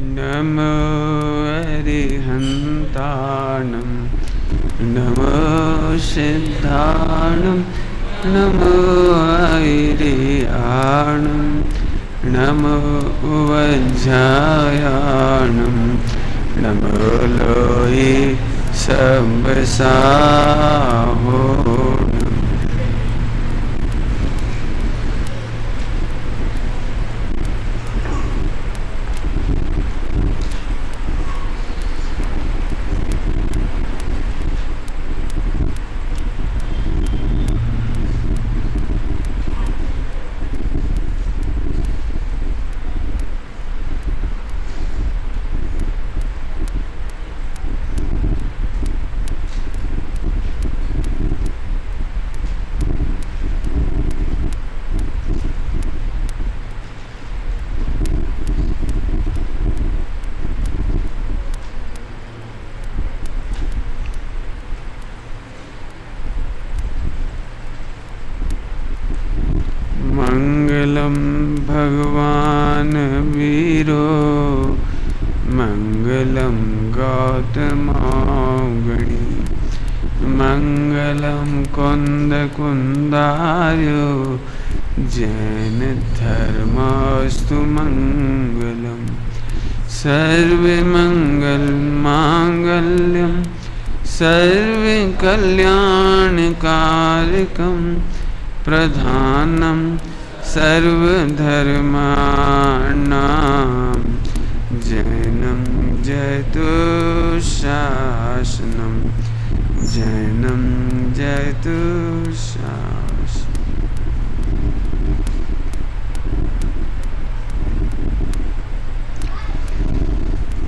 नमो अरिहन्ताणं नमो सिद्धाणं नमो ऐरियाणं नमो वज्रायाणं नमो लोये सम्बसाहोणं। मंगलम भगवान वीरो मंगलम गौतमौगणी मंगलम कुंद कुंदार्यो जैन धर्मस्तु मंगलम सर्वे मंगल मांगल्यम सर्वे कल्याणकारकम प्रधानम सर्वधर्माणां जैनं जयतु शासनं जैनं जयतु शासनं।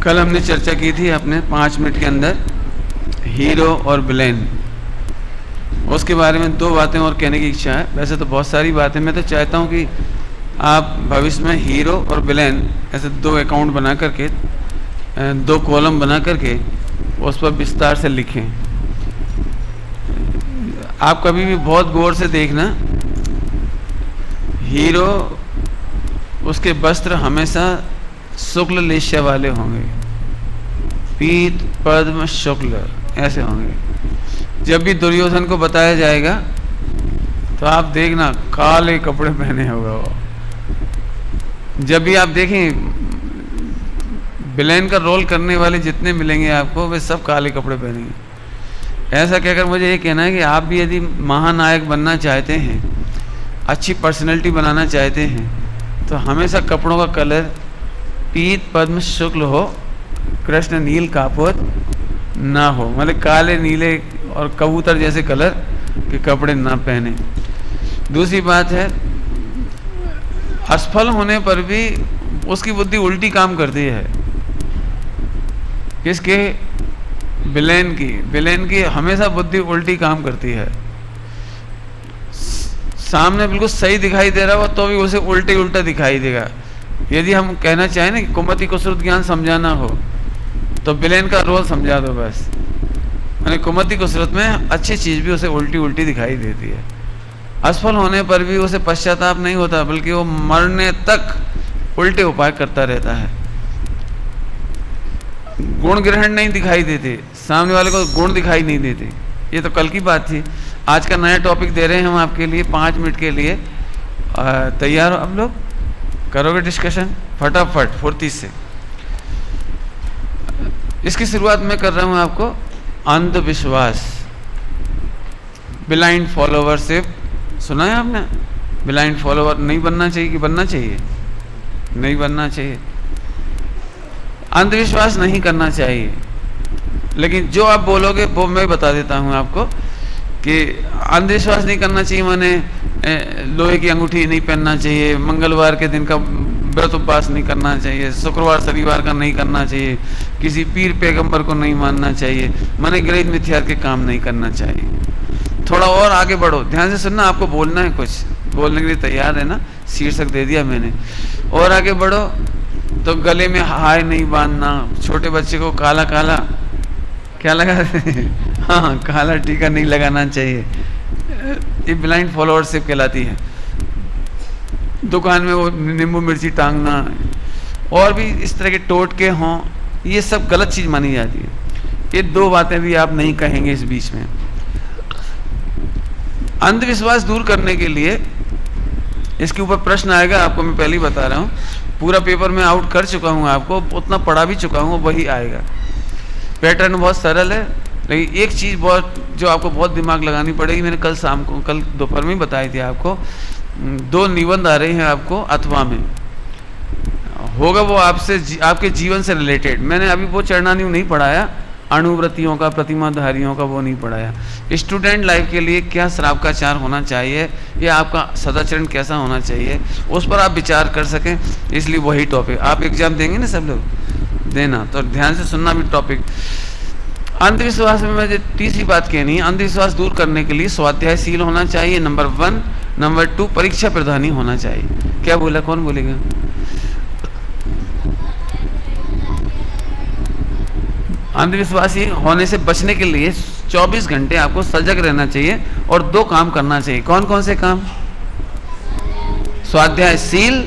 कल हमने चर्चा की थी अपने 5 मिनट के अंदर हीरो और विलेन, उसके बारे में 2 बातें और कहने की इच्छा है। वैसे तो बहुत सारी बातें, मैं तो चाहता हूँ कि आप भविष्य में हीरो और विलेन ऐसे 2 अकाउंट बना करके 2 कॉलम बना करके उस पर विस्तार से लिखें। आप कभी भी बहुत गौर से देखना, हीरो उसके वस्त्र हमेशा शुक्ल लेश्य वाले होंगे, पीत पद्म शुक्ल ऐसे होंगे। जब भी दुर्योधन को बताया जाएगा तो आप देखना काले कपड़े पहने होगा वो। जब भी आप देखें विलेन का रोल करने वाले जितने मिलेंगे आपको, वे सब काले कपड़े पहनेंगे। ऐसा कहकर मुझे ये कहना है कि आप भी यदि महानायक बनना चाहते हैं, अच्छी पर्सनैलिटी बनाना चाहते हैं, तो हमेशा कपड़ों का कलर पीत पद्म शुक्ल हो, कृष्ण नील कापोत ना हो, मतलब काले नीले और कबूतर जैसे कलर के कपड़े ना पहने। दूसरी बात है, असफल होने पर भी उसकी बुद्धि उल्टी काम करती है। किसके? विलेन की हमेशा बुद्धि उल्टी काम करती है। सामने बिल्कुल सही दिखाई दे रहा हो तो भी उसे उल्टा दिखाई देगा। यदि हम कहना चाहें ना कि कुमति को श्रुत ज्ञान समझाना हो तो विलेन का रोल समझा दो बस। मैंने कुमति को श्रुत में अच्छी चीज़ भी उसे उल्टी दिखाई देती है। असफल होने पर भी उसे पश्चाताप नहीं होता, बल्कि वो मरने तक उल्टे उपाय करता रहता है। गुण ग्रहण नहीं दिखाई देते, सामने वाले को गुण दिखाई नहीं देते। ये तो कल की बात थी। आज का नया टॉपिक दे रहे हैं हम आपके लिए 5 मिनट के लिए। तैयार हो आप लोग? करोगे डिस्कशन फटाफट फुर्ती से। इसकी शुरुआत मैं कर रहा हूं आपको अंधविश्वास, ब्लाइंड फॉलोवरशिप। सुना है आपने? ब्लाइंड फॉलोवर नहीं बनना चाहिए कि बनना चाहिए? नहीं बनना चाहिए। अंधविश्वास नहीं करना चाहिए, लेकिन जो आप बोलोगे वो मैं बता देता हूं आपको कि अंधविश्वास नहीं करना चाहिए। माने लोहे की अंगूठी नहीं पहनना चाहिए, मंगलवार के दिन का व्रत उपवास नहीं करना चाहिए, शुक्रवार शनिवार का नहीं करना चाहिए, किसी पीर पैगंबर को नहीं मानना चाहिए, माने गलत मिथ्या के काम नहीं करना चाहिए। थोड़ा और आगे बढ़ो, ध्यान से सुनना, आपको बोलना है, कुछ बोलने के लिए तैयार है ना? शीर्षक दे दिया मैंने। और आगे बढ़ो तो गले में हाय नहीं बांधना, छोटे बच्चे को काला काला क्या लगा हाँ काला टीका नहीं लगाना चाहिए। ये ब्लाइंड फॉलोअरशिप कहलाती है। दुकान में वो नींबू मिर्ची टांगना, और भी इस तरह के टोटके हों, ये सब गलत चीज़ मानी जाती है। ये दो बातें भी आप नहीं कहेंगे इस बीच में। अंधविश्वास दूर करने के लिए इसके ऊपर प्रश्न आएगा, आपको मैं पहले ही बता रहा हूँ, पूरा पेपर में आउट कर चुका हूँ, आपको उतना पढ़ा भी चुका हूँ, वही आएगा। पैटर्न बहुत सरल है, लेकिन एक चीज़ बहुत जो आपको बहुत दिमाग लगानी पड़ेगी, मैंने कल शाम को, कल दोपहर में बताई थी आपको, 2 निबंध आ रहे हैं आपको अथवा में, होगा वो आपसे आपके जीवन से रिलेटेड। मैंने अभी वो चरणान्यु नहीं पढ़ाया, अणुव्रतियों का, प्रतिमाधारियों का वो नहीं पढ़ाया। स्टूडेंट लाइफ के लिए क्या श्राव का आचार होना चाहिए या आपका सदाचरण कैसा होना चाहिए, उस पर आप विचार कर सकें, इसलिए वही टॉपिक। आप एग्जाम देंगे ना सब लोग, देना तो ध्यान से सुनना भी टॉपिक। अंधविश्वास में मुझे तीसरी बात कहनी है, अंधविश्वास दूर करने के लिए स्वाध्यायशील होना चाहिए, नंबर 1। नंबर 2, परीक्षा प्रधानी होना चाहिए। क्या बोला, कौन बोलेगा? अंधविश्वासी होने से बचने के लिए 24 घंटे आपको सजग रहना चाहिए और 2 काम करना चाहिए। कौन कौन से काम? स्वाध्यायशील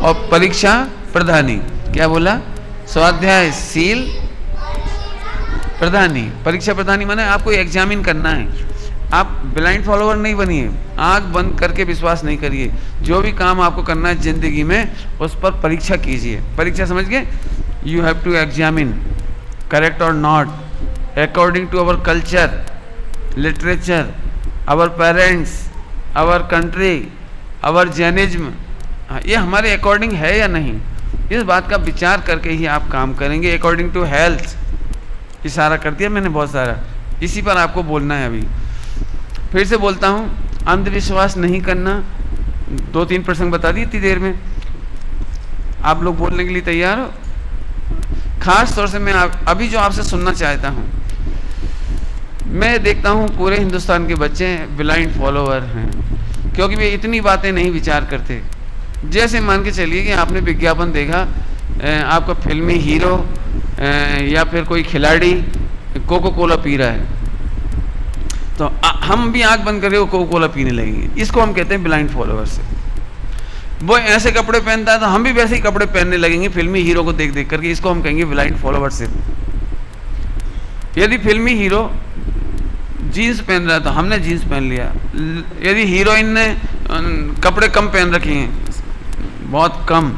और परीक्षा प्रधानी। क्या बोला? स्वाध्यायशील प्रधानी। परीक्षा प्रधानी माने आपको एग्जामिन करना है। आप ब्लाइंड फॉलोअर नहीं बनिए, आंख बंद करके विश्वास नहीं करिए। जो भी काम आपको करना है जिंदगी में, उस पर परीक्षा कीजिए। परीक्षा समझ गए? You have to examine correct or not according to our culture, literature, our parents, our country, our Jainism। ये हमारे अकॉर्डिंग है या नहीं, इस बात का विचार करके ही आप काम करेंगे। अकॉर्डिंग टू हेल्थ, इशारा कर दिया मैंने बहुत सारा, इसी पर आपको बोलना है। अभी फिर से बोलता हूँ, अंधविश्वास नहीं करना। 2-3 प्रसंग बता दिए इतनी देर में। आप लोग बोलने के लिए तैयार हो? खास तौर से मैं अभी जो आपसे सुनना चाहता हूँ, मैं देखता हूँ पूरे हिंदुस्तान के बच्चे ब्लाइंड फॉलोअर हैं, क्योंकि वे इतनी बातें नहीं विचार करते। जैसे मान के चलिए कि आपने विज्ञापन देखा, आपका फिल्मी हीरो या फिर कोई खिलाड़ी कोको कोला पी रहा है, तो हम भी आंख बंद करके वो कोको कोला पीने लगेंगे। इसको हम कहते हैं ब्लाइंड फॉलोअर से। वो ऐसे कपड़े पहनता है तो हम भी वैसे ही कपड़े पहनने लगेंगे फिल्मी हीरो को देख देख करके। इसको हम कहेंगे ब्लाइंड फॉलोअरशिप। यदि फिल्मी हीरो जीन्स पहन रहा है तो हमने जीन्स पहन लिया। यदि हीरोइन ने कपड़े कम पहन रखे हैं, बहुत कम,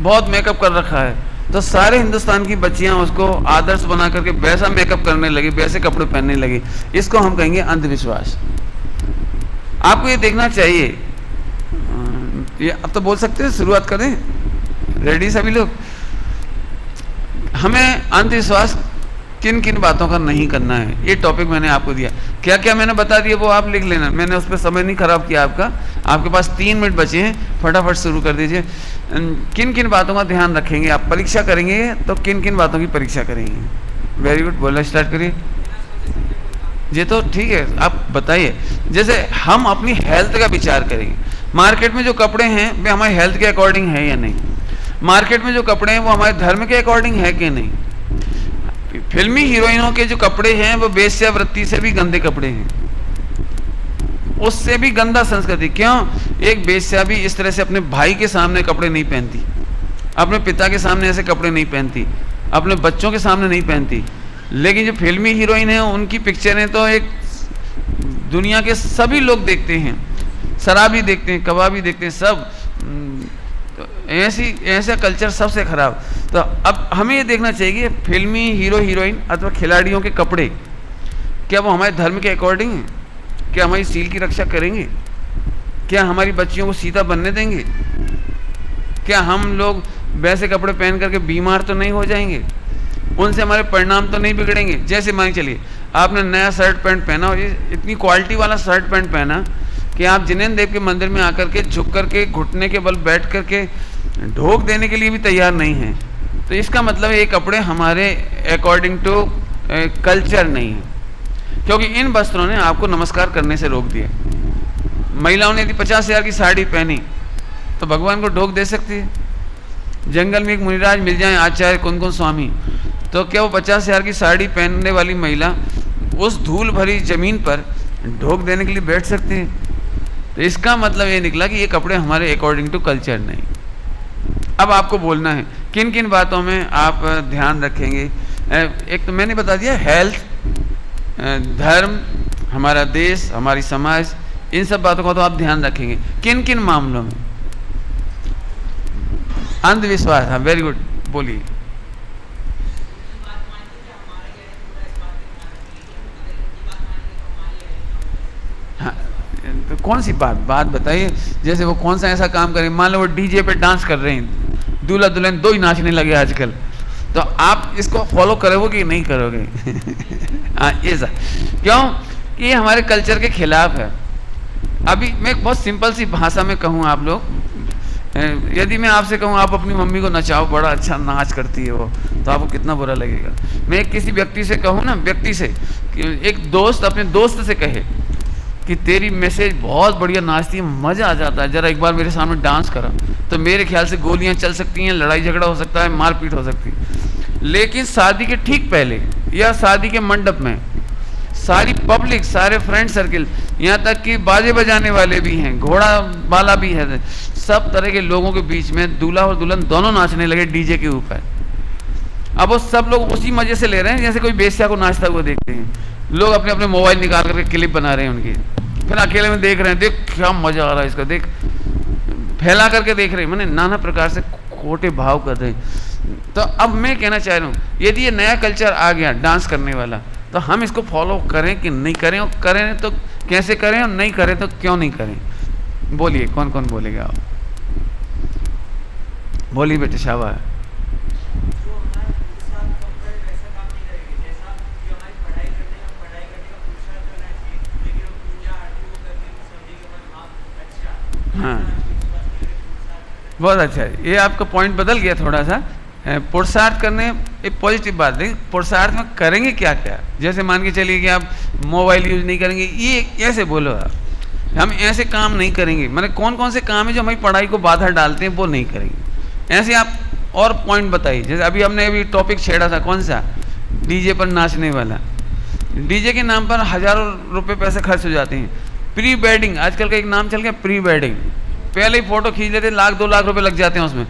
बहुत मेकअप कर रखा है, तो सारे हिंदुस्तान की बच्चियां उसको आदर्श बना करके वैसा मेकअप करने लगी, वैसे कपड़े पहनने लगी। इसको हम कहेंगे अंधविश्वास। आपको ये देखना चाहिए। ये अब तो बोल सकते हैं, शुरुआत करें? रेडी सभी लोग? हमें अंधविश्वास किन किन बातों का नहीं करना है, ये टॉपिक मैंने आपको दिया। क्या क्या मैंने बता दिया वो आप लिख लेना, मैंने उस पर समय नहीं खराब किया आपका। आपके पास 3 मिनट बचे हैं, फटाफट शुरू कर दीजिए। किन किन बातों का ध्यान रखेंगे आप? परीक्षा करेंगे तो किन किन बातों की परीक्षा करेंगे? वेरी गुड, बोलना स्टार्ट करिए। ये तो ठीक है, आप बताइए। जैसे हम अपनी हेल्थ का विचार करेंगे, मार्केट में जो कपड़े हैं वे हमारे हेल्थ के अकॉर्डिंग है या नहीं, मार्केट में जो कपड़े हैं वो हमारे धर्म के अकॉर्डिंग है कि नहीं। फिल्मी हीरोइनों के जो कपड़े हैं वो वेश्यावृत्ति से भी गंदे कपड़े हैं, उससे भी गंदा संस्कृति। क्यों? एक वेश्या भी इस तरह से अपने भाई के सामने कपड़े नहीं पहनती, अपने पिता के सामने ऐसे कपड़े नहीं पहनती, अपने बच्चों के सामने नहीं पहनती। लेकिन जो फिल्मी हीरोइन है उनकी पिक्चरें तो एक दुनिया के सभी लोग देखते हैं, शराबी देखते हैं, कबाबी देखते हैं, सब ऐसा कल्चर सबसे खराब। तो अब हमें ये देखना चाहिए कि फिल्मी हीरो हीरोइन अथवा खिलाड़ियों के कपड़े क्या वो हमारे धर्म के अकॉर्डिंग हैं? क्या हमारी सील की रक्षा करेंगे? क्या हमारी बच्चियों को सीता बनने देंगे? क्या हम लोग वैसे कपड़े पहन करके बीमार तो नहीं हो जाएंगे? उनसे हमारे परिणाम तो नहीं बिगड़ेंगे? जैसे मान चलिए आपने नया शर्ट पैंट पहना और इतनी क्वालिटी वाला शर्ट पैंट पहना कि आप जिनेन्द्र देव के मंदिर में आकर के झुक करके घुटने के बल बैठ करके ढोक देने के लिए भी तैयार नहीं हैं, तो इसका मतलब ये कपड़े हमारे अकॉर्डिंग टू कल्चर नहीं है। क्योंकि इन वस्त्रों ने आपको नमस्कार करने से रोक दिया। महिलाओं ने यदि 50,000 की साड़ी पहनी तो भगवान को ढोक दे सकती है। जंगल में एक मुनिराज मिल जाए, आचार्य कुंदकुंद स्वामी, तो क्या वो 50,000 की साड़ी पहनने वाली महिला उस धूल भरी जमीन पर ढोक देने के लिए बैठ सकती है? तो इसका मतलब ये निकला कि ये कपड़े हमारे अकॉर्डिंग टू कल्चर नहीं। अब आपको बोलना है किन किन बातों में आप ध्यान रखेंगे। एक तो मैंने बता दिया, हेल्थ, धर्म, हमारा देश, हमारी समाज, इन सब बातों का तो आप ध्यान रखेंगे। किन किन मामलों में? अंधविश्वास, हाँ वेरी गुड, बोलिए। हाँ, तो कौन सी बात बताइए। जैसे वो कौन सा ऐसा काम करें, मान लो वो डीजे पे डांस कर रहे हैं, दूल्हा दुल्हन दो ही नाचने लगे आजकल, तो आप इसको फॉलो करोगे कि नहीं करोगे? हाँ ऐसा क्यों कि ये हमारे कल्चर के खिलाफ है। अभी मैं बहुत सिंपल सी भाषा में कहूँ, आप लोग, यदि मैं आपसे कहूँ आप अपनी मम्मी को नचाओ, बड़ा अच्छा नाच करती है वो, तो आपको कितना बुरा लगेगा। मैं एक किसी व्यक्ति से कहूँ ना, व्यक्ति से, एक दोस्त अपने दोस्त से कहे कि तेरी मैसेज बहुत बढ़िया नाचती है, मज़ा आ जाता है, ज़रा एक बार मेरे सामने डांस करा, तो मेरे ख्याल से गोलियां चल सकती हैं, लड़ाई झगड़ा हो सकता है, मारपीट हो सकती है। लेकिन शादी के ठीक पहले या शादी के मंडप में सारी पब्लिक, सारे फ्रेंड सर्किल, यहाँ तक कि बाजे बजाने वाले भी हैं, घोड़ा वाला भी है, सब तरह के लोगों के बीच में दूल्हा और दुल्हन दोनों नाचने लगे डीजे के ऊपर। अब वो सब लोग उसी मजे से ले रहे हैं जैसे कोई बेश्या को नाचता हुआ देखते हैं। लोग अपने अपने मोबाइल निकाल करके क्लिप बना रहे हैं उनकी, फिर अकेले में देख रहे हैं, देख क्या मजा आ रहा है इसका, देख फैला करके देख रहे हैं, मैंने नाना प्रकार से खोटे भाव कर रहे हैं। तो अब मैं कहना चाह रहा हूँ, यदि ये नया कल्चर आ गया डांस करने वाला, तो हम इसको फॉलो करें कि नहीं करें, और करें तो कैसे करें, और नहीं करें तो क्यों नहीं करें? बोलिए, कौन कौन बोलेगा? आप बोलिए बेटे, शाबाश। हाँ बहुत अच्छा है, ये आपका पॉइंट बदल गया थोड़ा सा। पुरुषार्थ करने एक पॉजिटिव बात है, पुरुषार्थ में करेंगे क्या क्या? जैसे मान के चलिए कि आप मोबाइल यूज नहीं करेंगे, ये ऐसे बोलो आप, हम ऐसे काम नहीं करेंगे, मैंने कौन कौन से काम है जो हमारी पढ़ाई को बाधा डालते हैं वो नहीं करेंगे, ऐसे आप और पॉइंट बताइए। जैसे अभी हमने टॉपिक छेड़ा था, कौन सा? डीजे पर नाचने वाला। डीजे के नाम पर हज़ारों रुपये पैसे खर्च हो जाते हैं। प्री वेडिंग, आजकल का एक नाम चल गया प्री वेडिंग, पहले ही फोटो खींच लेते, 1-2 लाख रुपए लग जाते हैं उसमें।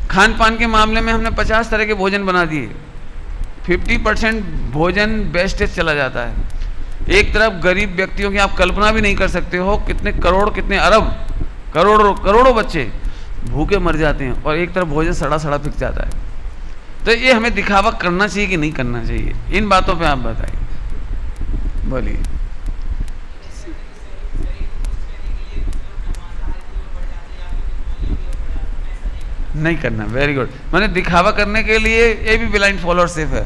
खान पान के मामले में हमने 50 तरह के भोजन बना दिए, 50% भोजन वेस्टेज चला जाता है। एक तरफ गरीब व्यक्तियों की आप कल्पना भी नहीं कर सकते हो, कितने करोड़, कितने अरब, करोड़ों बच्चे भूखे मर जाते हैं, और एक तरफ भोजन सड़ा सड़ा फिक जाता है। तो ये हमें दिखावा करना चाहिए कि नहीं करना चाहिए? इन बातों पे आप बताइए, बोलिए। नहीं करना, वेरी गुड। मैंने दिखावा करने के लिए ये भी ब्लाइंड फॉलोअरशिप है?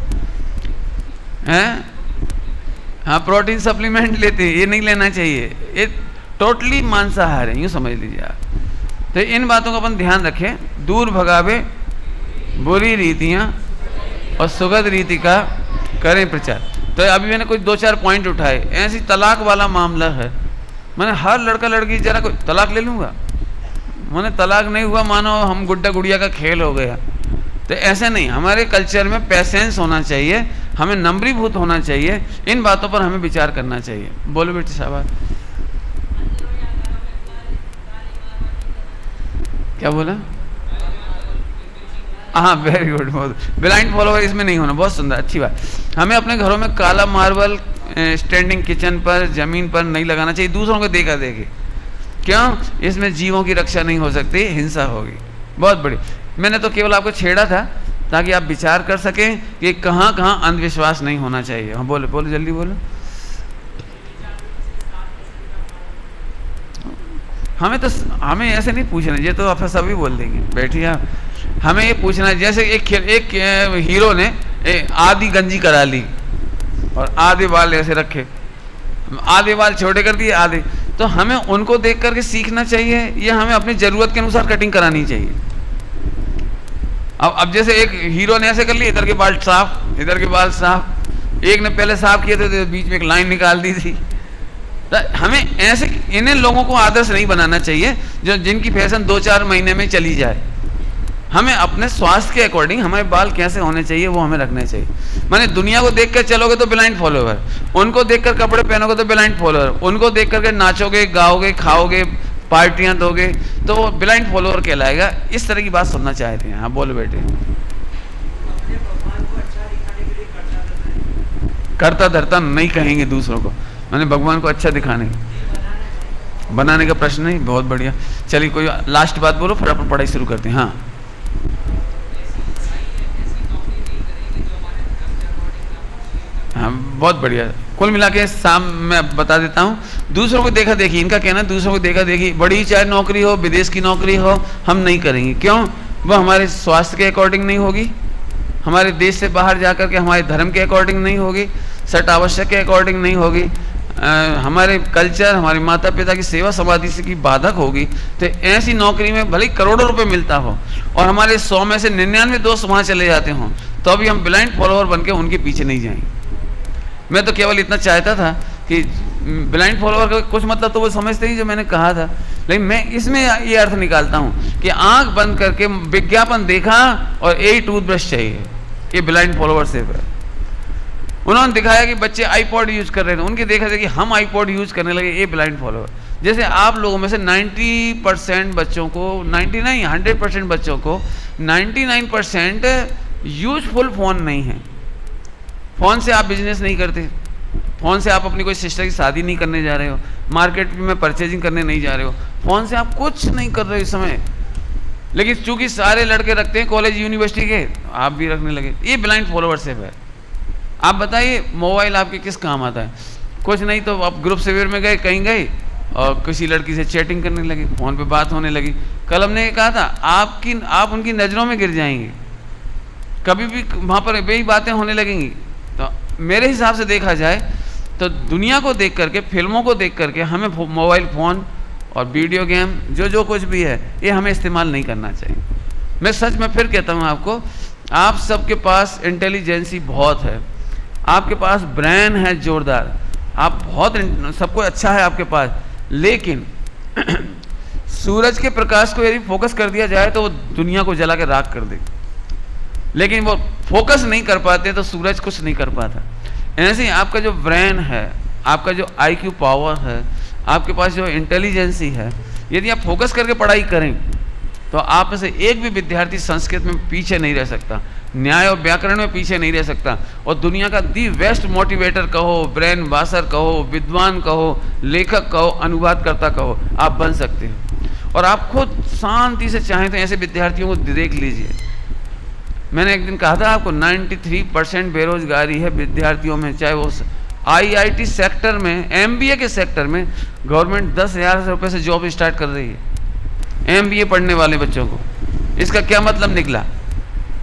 हाँ, प्रोटीन सप्लीमेंट लेते हैं, ये नहीं लेना चाहिए, ये टोटली मांसाहार है, यूँ समझ लीजिए आप। तो इन बातों का अपन ध्यान रखें, दूर भगावे बुरी रीतियाँ और सुगध रीति का करें प्रचार। तो अभी मैंने कुछ 2-4 पॉइंट उठाए। ऐसी तलाक वाला मामला है, मैंने हर लड़का लड़की जरा कोई तलाक ले लूँगा, मैंने तलाक नहीं हुआ मानो हम गुड्डा गुड़िया का खेल हो गया। तो ऐसे नहीं, हमारे कल्चर में पैसेंस होना चाहिए, हमें नम्रीभूत होना चाहिए, इन बातों पर हमें विचार करना चाहिए। बोलो बेटे, शाबाश। क्या बोला? हाँ वेरी गुड, बहुत। ब्लाइंड फॉलोवर इसमें नहीं होना, बहुत सुंदर, अच्छी बात। हमें अपने घरों में काला मार्बल स्टैंडिंग किचन पर, जमीन पर नहीं लगाना चाहिए, दूसरों को देखा देखे। क्यों? इसमें जीवों की रक्षा नहीं हो सकती, हिंसा होगी। बहुत बड़ी, मैंने तो केवल आपको छेड़ा था ताकि आप विचार कर सकें कि कहाँ कहाँ अंधविश्वास नहीं होना चाहिए। हाँ बोलो बोलो, जल्दी बोलो। हमें ऐसे नहीं पूछना, ये तो आप सभी बोल देंगे, बैठिए आप। हमें ये पूछना है, जैसे एक हीरो ने आधी गंजी करा ली और आधे बाल ऐसे रखे, आधे बाल छोटे कर दिए आधे, तो हमें उनको देख करके सीखना चाहिए या हमें अपनी ज़रूरत के अनुसार कटिंग करानी चाहिए? अब जैसे एक हीरो ने ऐसे कर लिया, इधर के बाल साफ, इधर के बाल साफ, एक ने पहले साफ किए थे तो बीच में एक लाइन निकाल दी थी। तो हमें ऐसे इन्हें लोगों को आदर्श नहीं बनाना चाहिए जो जिनकी फैशन 2-4 महीने में चली जाए। हमें अपने स्वास्थ्य के अकॉर्डिंग हमारे बाल कैसे होने चाहिए वो हमें रखने चाहिए। माने दुनिया को देख कर चलोगे तो ब्लाइंड फॉलोअर, उनको देखकर कपड़े पहनोगे तो ब्लाइंड फॉलोअर, उनको देख करके नाचोगे, गाओगे, खाओगे, पार्टियां दोगे तो वो ब्लाइंड फॉलोअर कहलाएगा। इस तरह की बात सुनना चाहते हैं। हाँ बोलो बेटे। करता धरता नहीं कहेंगे दूसरों को, मैंने भगवान को अच्छा दिखाने बनाने का प्रश्न नहीं। बहुत बढ़िया, चलिए कोई लास्ट बात बोलो फिर अपन पढ़ाई शुरू करते हैं। हाँ हाँ बहुत बढ़िया। कुल मिला के मैं बता देता हूँ, दूसरों को देखा देखी, इनका कहना है दूसरों को देखा देखी बड़ी चाहे नौकरी हो, विदेश की नौकरी हो, हम नहीं करेंगे। क्यों? वो हमारे स्वास्थ्य के अकॉर्डिंग नहीं होगी, हमारे देश से बाहर जाकर के हमारे धर्म के अकॉर्डिंग नहीं होगी, सट आवश्यक के अकॉर्डिंग नहीं होगी, हमारे कल्चर, हमारे माता पिता की सेवा समाधि से की बाधक होगी। तो ऐसी नौकरी में भले करोड़ों रुपए मिलता हो और हमारे 100 में से 99 दोस्त वहाँ चले जाते हों तो अभी हम ब्लाइंड फॉलोअर बन के उनके पीछे नहीं जाएंगे। मैं तो केवल इतना चाहता था कि ब्लाइंड फॉलोअर का कुछ मतलब तो वो समझते ही जो मैंने कहा था, लेकिन मैं इसमें ये अर्थ निकालता हूँ कि आंख बंद करके विज्ञापन देखा और यही टूथब्रश चाहिए, ये ब्लाइंड फॉलोअर से है। उन्होंने दिखाया कि बच्चे आईपॉड यूज कर रहे थे, उनके देखा था कि हम आईपॉड यूज करने लगे, ये ब्लाइंड फॉलोअर। जैसे आप लोगों में से 90% बच्चों को 100% बच्चों को 99% यूजफुल फोन नहीं है। फोन से आप बिजनेस नहीं करते, फोन से आप अपनी कोई सिस्टर की शादी नहीं करने जा रहे हो, मार्केट में परचेजिंग करने नहीं जा रहे हो, फोन से आप कुछ नहीं कर रहे हो इस समय। लेकिन चूंकि सारे लड़के रखते हैं कॉलेज यूनिवर्सिटी के, आप भी रखने लगे, ये ब्लाइंड फॉलोअरशिप है। आप बताइए मोबाइल आपके किस काम आता है? कुछ नहीं तो आप ग्रुप सेवियर में गए, कहीं गए और किसी लड़की से चैटिंग करने लगे, फोन पे बात होने लगी। कल हमने कहा था आप उनकी नज़रों में गिर जाएंगे, कभी भी वहाँ पर वही बातें होने लगेंगी। तो मेरे हिसाब से देखा जाए तो दुनिया को देख करके, फिल्मों को देख करके हमें मोबाइल फ़ोन और वीडियो गेम जो कुछ भी है ये हमें इस्तेमाल नहीं करना चाहिए। मैं सच में फिर कहता हूँ आपको, आप सबके पास इंटेलिजेंसी बहुत है, आपके पास ब्रेन है जोरदार, आप बहुत सब कुछ अच्छा है आपके पास, लेकिन सूरज के प्रकाश को यदि फोकस कर दिया जाए तो वो दुनिया को जला के राख कर दे, लेकिन वो फोकस नहीं कर पाते तो सूरज कुछ नहीं कर पाता। ऐसे ही आपका जो ब्रेन है, आपका जो IQ पावर है, आपके पास जो इंटेलिजेंसी है, यदि आप फोकस करके पढ़ाई करें तो आप में से एक भी विद्यार्थी संस्कृत में पीछे नहीं रह सकता, न्याय और व्याकरण में पीछे नहीं रह सकता, और दुनिया का दी बेस्ट मोटिवेटर कहो, ब्रेन वासर कहो, विद्वान कहो, लेखक कहो, अनुवादकर्ता कहो, आप बन सकते हो। और आप खुद शांति से चाहें तो ऐसे विद्यार्थियों को देख लीजिए। मैंने एक दिन कहा था आपको 93% बेरोजगारी है विद्यार्थियों में, चाहे वो IIT सेक्टर में, MBA के सेक्टर में गवर्नमेंट 10,000 रुपये से जॉब स्टार्ट कर रही है MBA पढ़ने वाले बच्चों को। इसका क्या मतलब निकला?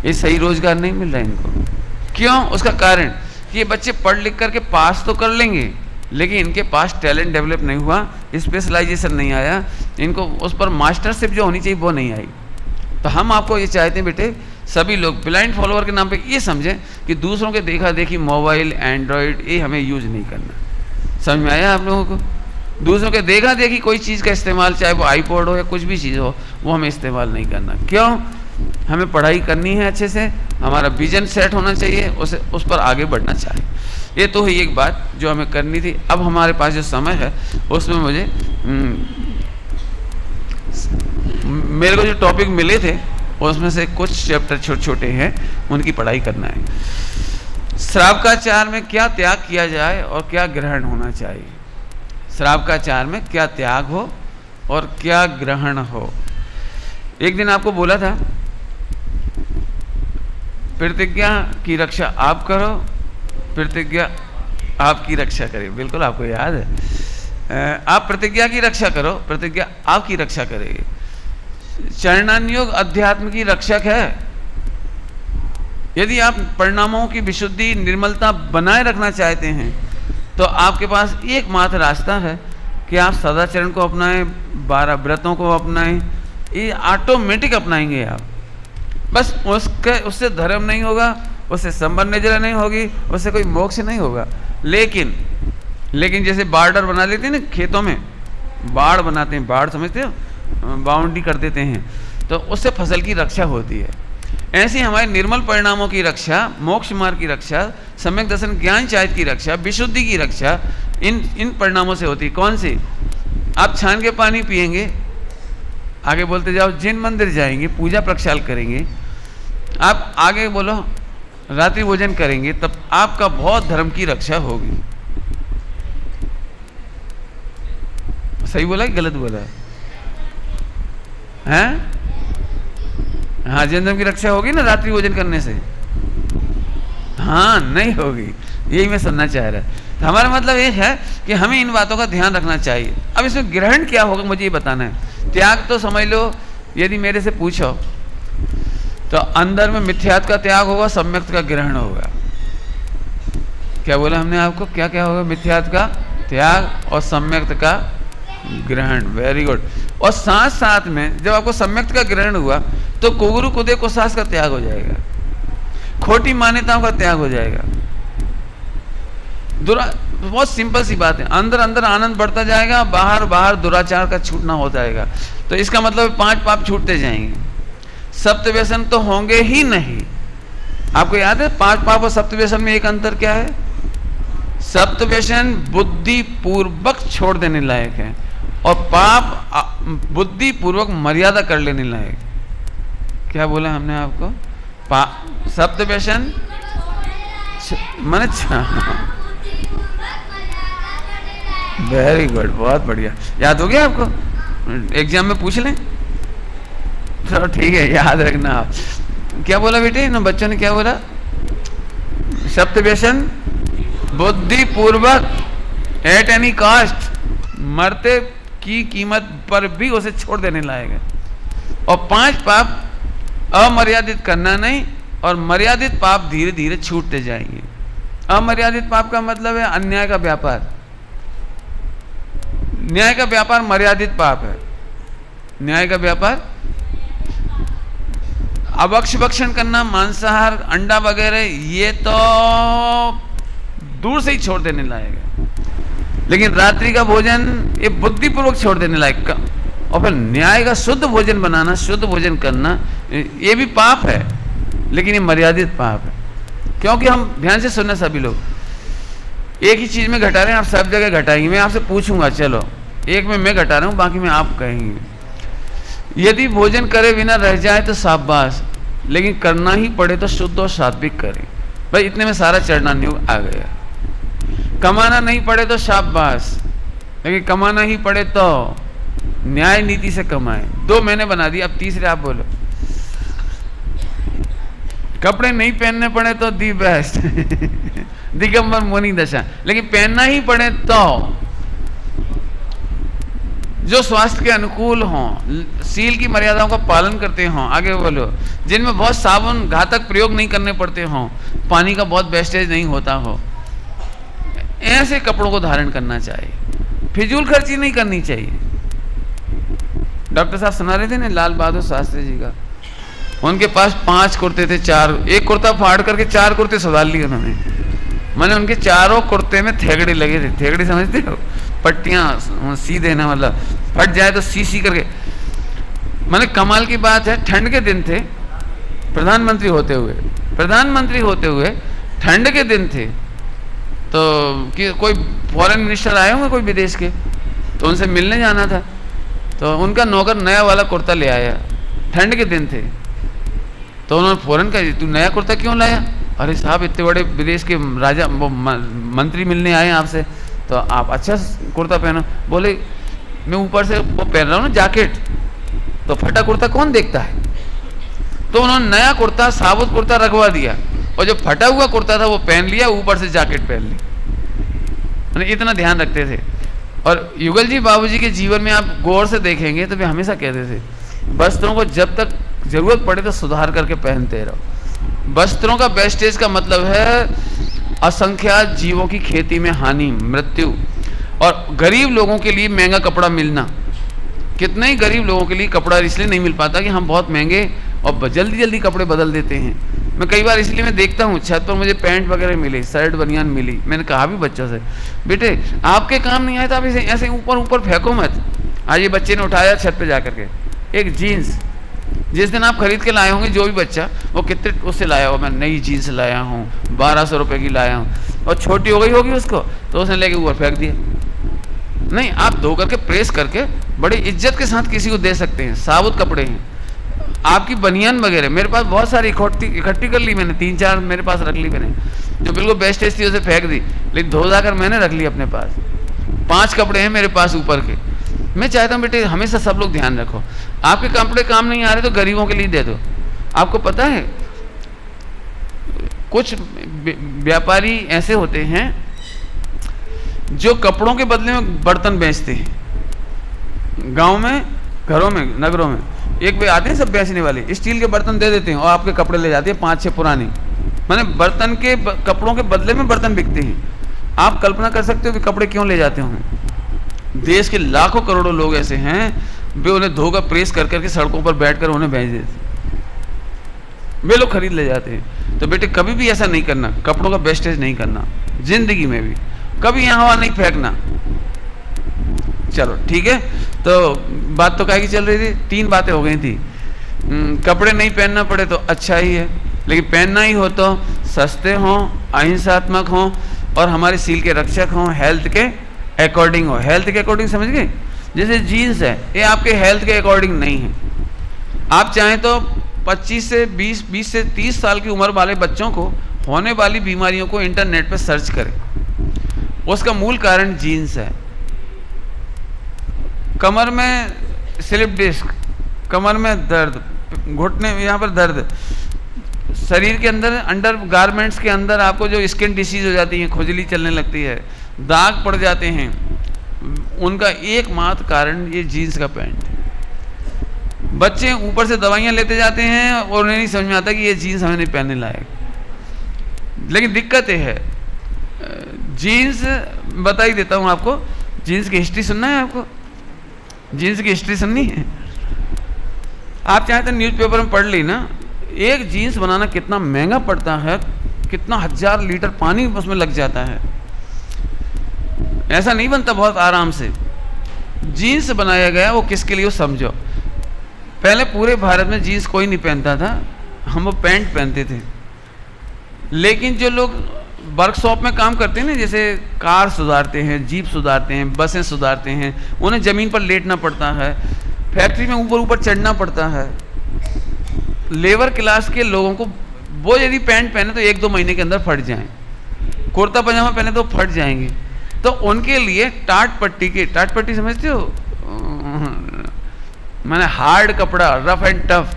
ये सही रोजगार नहीं मिल रहा है इनको। क्यों? उसका कारण कि ये बच्चे पढ़ लिख करके पास तो कर लेंगे, लेकिन इनके पास टैलेंट डेवलप नहीं हुआ, स्पेशलाइजेशन नहीं आया, इनको उस पर मास्टरशिप जो होनी चाहिए वो नहीं आई। तो हम आपको ये चाहते हैं बेटे, सभी लोग ब्लाइंड फॉलोअर के नाम पे ये समझें कि दूसरों के देखा देखी मोबाइल, एंड्रॉयड ये हमें यूज नहीं करना। समझ में आया आप लोगों को? दूसरों के देखा देखी कोई चीज़ का इस्तेमाल, चाहे वो आईपॉड हो या कुछ भी चीज़ हो, वो हमें इस्तेमाल नहीं करना। क्यों? हमें पढ़ाई करनी है अच्छे से, हमारा विजन सेट होना चाहिए, उस पर आगे बढ़ना चाहिए। ये तो ही एक बात जो हमें करनी थी। अब हमारे पास जो समय है उसमें मुझे मेरे को जो टॉपिक मिले थे उसमें से कुछ चैप्टर छोटे छोटे हैं, उनकी पढ़ाई करना है। श्रावकाचार में क्या त्याग किया जाए और क्या ग्रहण होना चाहिए? श्रावकाचार में क्या त्याग हो और क्या ग्रहण हो? एक दिन आपको बोला था प्रतिज्ञा की रक्षा आप करो, प्रतिज्ञा आपकी रक्षा करे। बिल्कुल आपको याद है, आप प्रतिज्ञा की रक्षा करो, प्रतिज्ञा आपकी रक्षा करेगी। चरणानुयोग अध्यात्म की रक्षक है। यदि आप परिणामों की विशुद्धि, निर्मलता बनाए रखना चाहते हैं तो आपके पास एकमात्र रास्ता है कि आप सदाचरण को अपनाएं, 12 व्रतों को अपनाएं, ये ऑटोमेटिक अपनाएंगे आप। बस उससे धर्म नहीं होगा, उससे संबंध निजरा नहीं होगी, उससे कोई मोक्ष नहीं होगा। लेकिन जैसे बॉर्डर बना लेते हैं ना, खेतों में बाड़ बनाते हैं, बाड़ समझते हो, बाउंड्री कर देते हैं, तो उससे फसल की रक्षा होती है। ऐसे हमारे निर्मल परिणामों की रक्षा, मोक्ष मार्ग की रक्षा, सम्यक दर्शन ज्ञान चारित्र की रक्षा, विशुद्धि की रक्षा इन परिणामों से होती है। कौन सी? आप छान के पानी पिएंगे, आगे बोलते जाओ, जिन मंदिर जाएंगे, पूजा प्रक्षाल करेंगे, आप आगे बोलो रात्रि भोजन करेंगे, तब आपका बहुत धर्म की रक्षा होगी। सही बोला कि गलत बोला है? हाँ, जिन धर्म की रक्षा होगी ना रात्रि भोजन करने से? हाँ, नहीं होगी, यही मैं सुनना चाह रहा। तो हमारा मतलब ये है कि हमें इन बातों का ध्यान रखना चाहिए। अब इसमें ग्रहण क्या होगा मुझे ये बताना है। त्याग तो समझ लो, यदि मेरे से पूछो तो अंदर में मिथ्यात्व का त्याग होगा, सम्यक का ग्रहण होगा। क्या बोला हमने आपको? क्या क्या होगा? मिथ्यात्व का त्याग और सम्यक का ग्रहण। Very good. और साथ साथ में जब आपको सम्यक का ग्रहण हुआ तो कुगुरु कुदे कुसास का त्याग हो जाएगा, खोटी मान्यताओं का त्याग हो जाएगा। बहुत सिंपल सी बात है, अंदर अंदर आनंद बढ़ता जाएगा, बाहर बाहर दुराचार का छूटना हो जाएगा। तो इसका मतलब 5 पाप छूटते जाएंगे, सप्त व्यसन तो होंगे ही नहीं। आपको याद है 5 पाप और सप्त व्यसन में एक अंतर क्या है? सप्त व्यसन बुद्धि पूर्वक छोड़ देने लायक है और पाप बुद्धि पूर्वक मर्यादा कर लेने लायक। क्या बोला हमने आपको? सप्त व्यसन मन। वेरी गुड, बहुत बढ़िया, याद हो गया आपको? एग्जाम में पूछ लें, चलो ठीक है, याद रखना आप। क्या बोला बेटे ना, बच्चों ने क्या बोला? सप्त व्यसन बुद्धि पूर्वक एट एनी कास्ट, मरते की कीमत पर भी उसे छोड़ देने लायक है। और 5 पाप अमर्यादित करना नहीं, और मर्यादित पाप धीरे धीरे छूटते जाएंगे। अमर्यादित पाप का मतलब है अन्याय का व्यापार। न्याय का व्यापार मर्यादित पाप है। न्याय का व्यापार, अभक्ष भक्षण करना, मांसाहार, अंडा वगैरह, ये तो दूर से ही छोड़ देने लायक है। लेकिन रात्रि का भोजन ये बुद्धिपूर्वक छोड़ देने लायक का। और फिर न्याय का शुद्ध भोजन बनाना, शुद्ध भोजन करना, ये भी पाप है, लेकिन ये मर्यादित पाप है। क्योंकि हम ध्यान से सुनना, सभी लोग एक ही चीज में घटा रहे हैं, आप सब जगह घटाएंगे। मैं आपसे पूछूंगा, चलो एक में मैं घटा रहा हूं, बाकी में आप कहेंगे। यदि भोजन करे बिना रह जाए तो शाबाश, लेकिन करना ही पड़े तो शुद्ध और सात्विक करें। भाई इतने में सारा चरणा आ गया। कमाना नहीं पड़े तो शाबाश, लेकिन कमाना ही पड़े तो न्याय नीति से कमाएं। 2 मैंने बना दी, अब तीसरे आप बोलो। कपड़े नहीं पहनने पड़े तो दी बेस्ट दिगंबर मुनि दशा, लेकिन पहनना ही पड़े तो जो स्वास्थ्य के अनुकूल हों, सील की मर्यादाओं का पालन करते हों। आगे बोलो, जिनमें बहुत साबुन घातक प्रयोग नहीं करने पड़ते हों, पानी का बहुत वेस्टेज नहीं होता हो, ऐसे कपड़ों को धारण करना चाहिए। फिजूल खर्ची नहीं करनी चाहिए। डॉक्टर साहब सुना रहे थे ना लाल बहादुर शास्त्री जी का, उनके पास 5 कुर्ते थे, 4, एक कुर्ता फाड़ करके 4 कुर्ते सुधार लिए उन्होंने। मैंने उनके चारों कुर्ते में थेगड़े लगे थे। थेगड़े समझते हो? पट्टियां सी देना, मतलब फट जाए तो सी करके। मैंने कमाल की बात है, ठंड के दिन थे, प्रधानमंत्री होते हुए ठंड के दिन थे, तो कि कोई फॉरेन मिनिस्टर आए होंगे कोई विदेश के, तो उनसे मिलने जाना था। तो उनका नौकर नया वाला कुर्ता ले आया, ठंड के दिन थे। तो उन्होंने फौरन कहा, तू नया कुर्ता क्यों लाया? अरे साहब, इतने बड़े विदेश के राजा मंत्री मिलने आए हैं आपसे, तो आप अच्छा कुर्ता पहनो। बोले मैं ऊपर से वो पहन रहा हूँ ना जैकेट, तो फटा कुर्ता कौन देखता है? तो उन्होंने नया कुर्ता, साबुत कुर्ता रखवा दिया, और जो फटा हुआ कुर्ता था वो पहन लिया, ऊपर से जैकेट पहन ली। मैंने इतना ध्यान रखते थे। और युगल जी बाबूजी के जीवन में आप गौर से देखेंगे तो वे हमेशा कहते थे, वस्त्रों को जब तक जरूरत पड़े तो सुधार करके पहनते रहो। वस्त्रों का वेस्टेज का मतलब है असंख्यात जीवों की खेती में हानि, मृत्यु, और गरीब लोगों के लिए महंगा कपड़ा मिलना। कितने ही गरीब लोगों के लिए कपड़ा इसलिए नहीं मिल पाता कि हम बहुत महंगे और जल्दी जल्दी कपड़े बदल देते हैं। मैं कई बार इसलिए मैं देखता हूँ, छत पर मुझे पैंट वगैरह मिली, शर्ट बनियान मिली, मैंने कहा भी बच्चों से, बेटे आपके काम नहीं आए तो आप इसे ऐसे ऊपर ऊपर फेंको मत। आज ये बच्चे ने उठाया छत पे जा करके एक जीन्स, जिस दिन आप खरीद के लाए होंगे जो भी बच्चा, वो कितने उससे लाया हो, मैं नई जीन्स लाया हूँ 1200 रुपये की लाया हूँ, और छोटी हो गई होगी उसको तो उसने लेके ऊपर फेंक दिया। नहीं, आप धो करके प्रेस करके बड़ी इज्जत के साथ किसी को दे सकते हैं। साबुत कपड़े हैं, आपकी बनियान वगैरह मेरे पास बहुत सारी इकट्ठी कर ली मैंने, 3-4 मेरे पास रख ली मैंने, जो बिल्कुल बेस्ट थी उसे फेंक दी, लेकिन धो जाकर मैंने रख ली अपने पास। 5 कपड़े हैं मेरे पास ऊपर के। मैं चाहता हूँ बेटे हमेशा सब लोग ध्यान रखो, आपके कपड़े काम नहीं आ रहे तो गरीबों के लिए दे दो। आपको पता है कुछ व्यापारी ऐसे होते हैं जो कपड़ों के बदले में बर्तन बेचते हैं। गांव में, घरों में, नगरों में एक वे आते हैं सब बेचने वाले, स्टील के बर्तन दे देते हैं और आपके कपड़े ले जाते हैं 5-6 पुरानी, माने बर्तन के कपड़ों के बदले में बर्तन बिकते हैं। आप कल्पना कर सकते हो कि कपड़े क्यों ले जाते होंगे। देश के लाखों करोड़ों लोग ऐसे हैं वे उन्हें धोकर प्रेस कर करके सड़कों पर बैठकर उन्हें बेच देते, वे लोग खरीद ले जाते हैं। तो बेटे कभी भी ऐसा नहीं करना, कपड़ों का वेस्टेज नहीं करना, जिंदगी में भी कभी यहाँ वहाँ नहीं फेंकना। चलो ठीक है, तो बात तो क्या की चल रही थी, 3 बातें हो गई थी। कपड़े नहीं पहनना पड़े तो अच्छा ही है, लेकिन पहनना ही हो तो सस्ते हों, अहिंसात्मक हों और हमारे सील के रक्षक हों, हेल्थ के अकॉर्डिंग हो। हेल्थ के अकॉर्डिंग समझ गए, जैसे जीन्स है ये आपके हेल्थ के अकॉर्डिंग नहीं है। आप चाहें तो 25 से 20 से 30 साल की उम्र वाले बच्चों को होने वाली बीमारियों को इंटरनेट पर सर्च करें, उसका मूल कारण जीन्स है। कमर में स्लिप डिस्क, कमर में दर्द, घुटने यहाँ पर दर्द, शरीर के अंदर अंडर गारमेंट्स के अंदर आपको जो स्किन डिसीज हो जाती है, खुजली चलने लगती है, दाग पड़ जाते हैं, उनका एकमात्र कारण ये जीन्स का पैंट है। बच्चे ऊपर से दवाइयाँ लेते जाते हैं और उन्हें नहीं समझ में आता कि ये जीन्स हमें नहीं पहनने लायक। लेकिन दिक्कत ये है, जीन्स बता ही देता हूँ आपको, जीन्स की हिस्ट्री सुनना है आपको, जीन्स की हिस्ट्री सुननी है। आप चाहे तो न्यूज़पेपर में पढ़ ली ना, एक जीन्स बनाना कितना महंगा पड़ता है, कितना 1000 लीटर पानी उसमें लग जाता है, ऐसा नहीं बनता बहुत आराम से। जीन्स बनाया गया वो किसके लिए, वो समझो। पहले पूरे भारत में जीन्स कोई नहीं पहनता था, हम वो पैंट पहनते थे। लेकिन जो लोग वर्कशॉप में काम करते हैं ना, जैसे कार सुधारते हैं, जीप सुधारते हैं, बसें सुधारते हैं, उन्हें ज़मीन पर लेटना पड़ता है, फैक्ट्री में ऊपर ऊपर चढ़ना पड़ता है। लेबर क्लास के लोगों को वो यदि पैंट पहने तो 1-2 महीने के अंदर फट जाएं, कुर्ता पजामा पहने तो फट जाएंगे। तो उनके लिए टाट पट्टी समझते हो, मैंने हार्ड कपड़ा, रफ एंड टफ,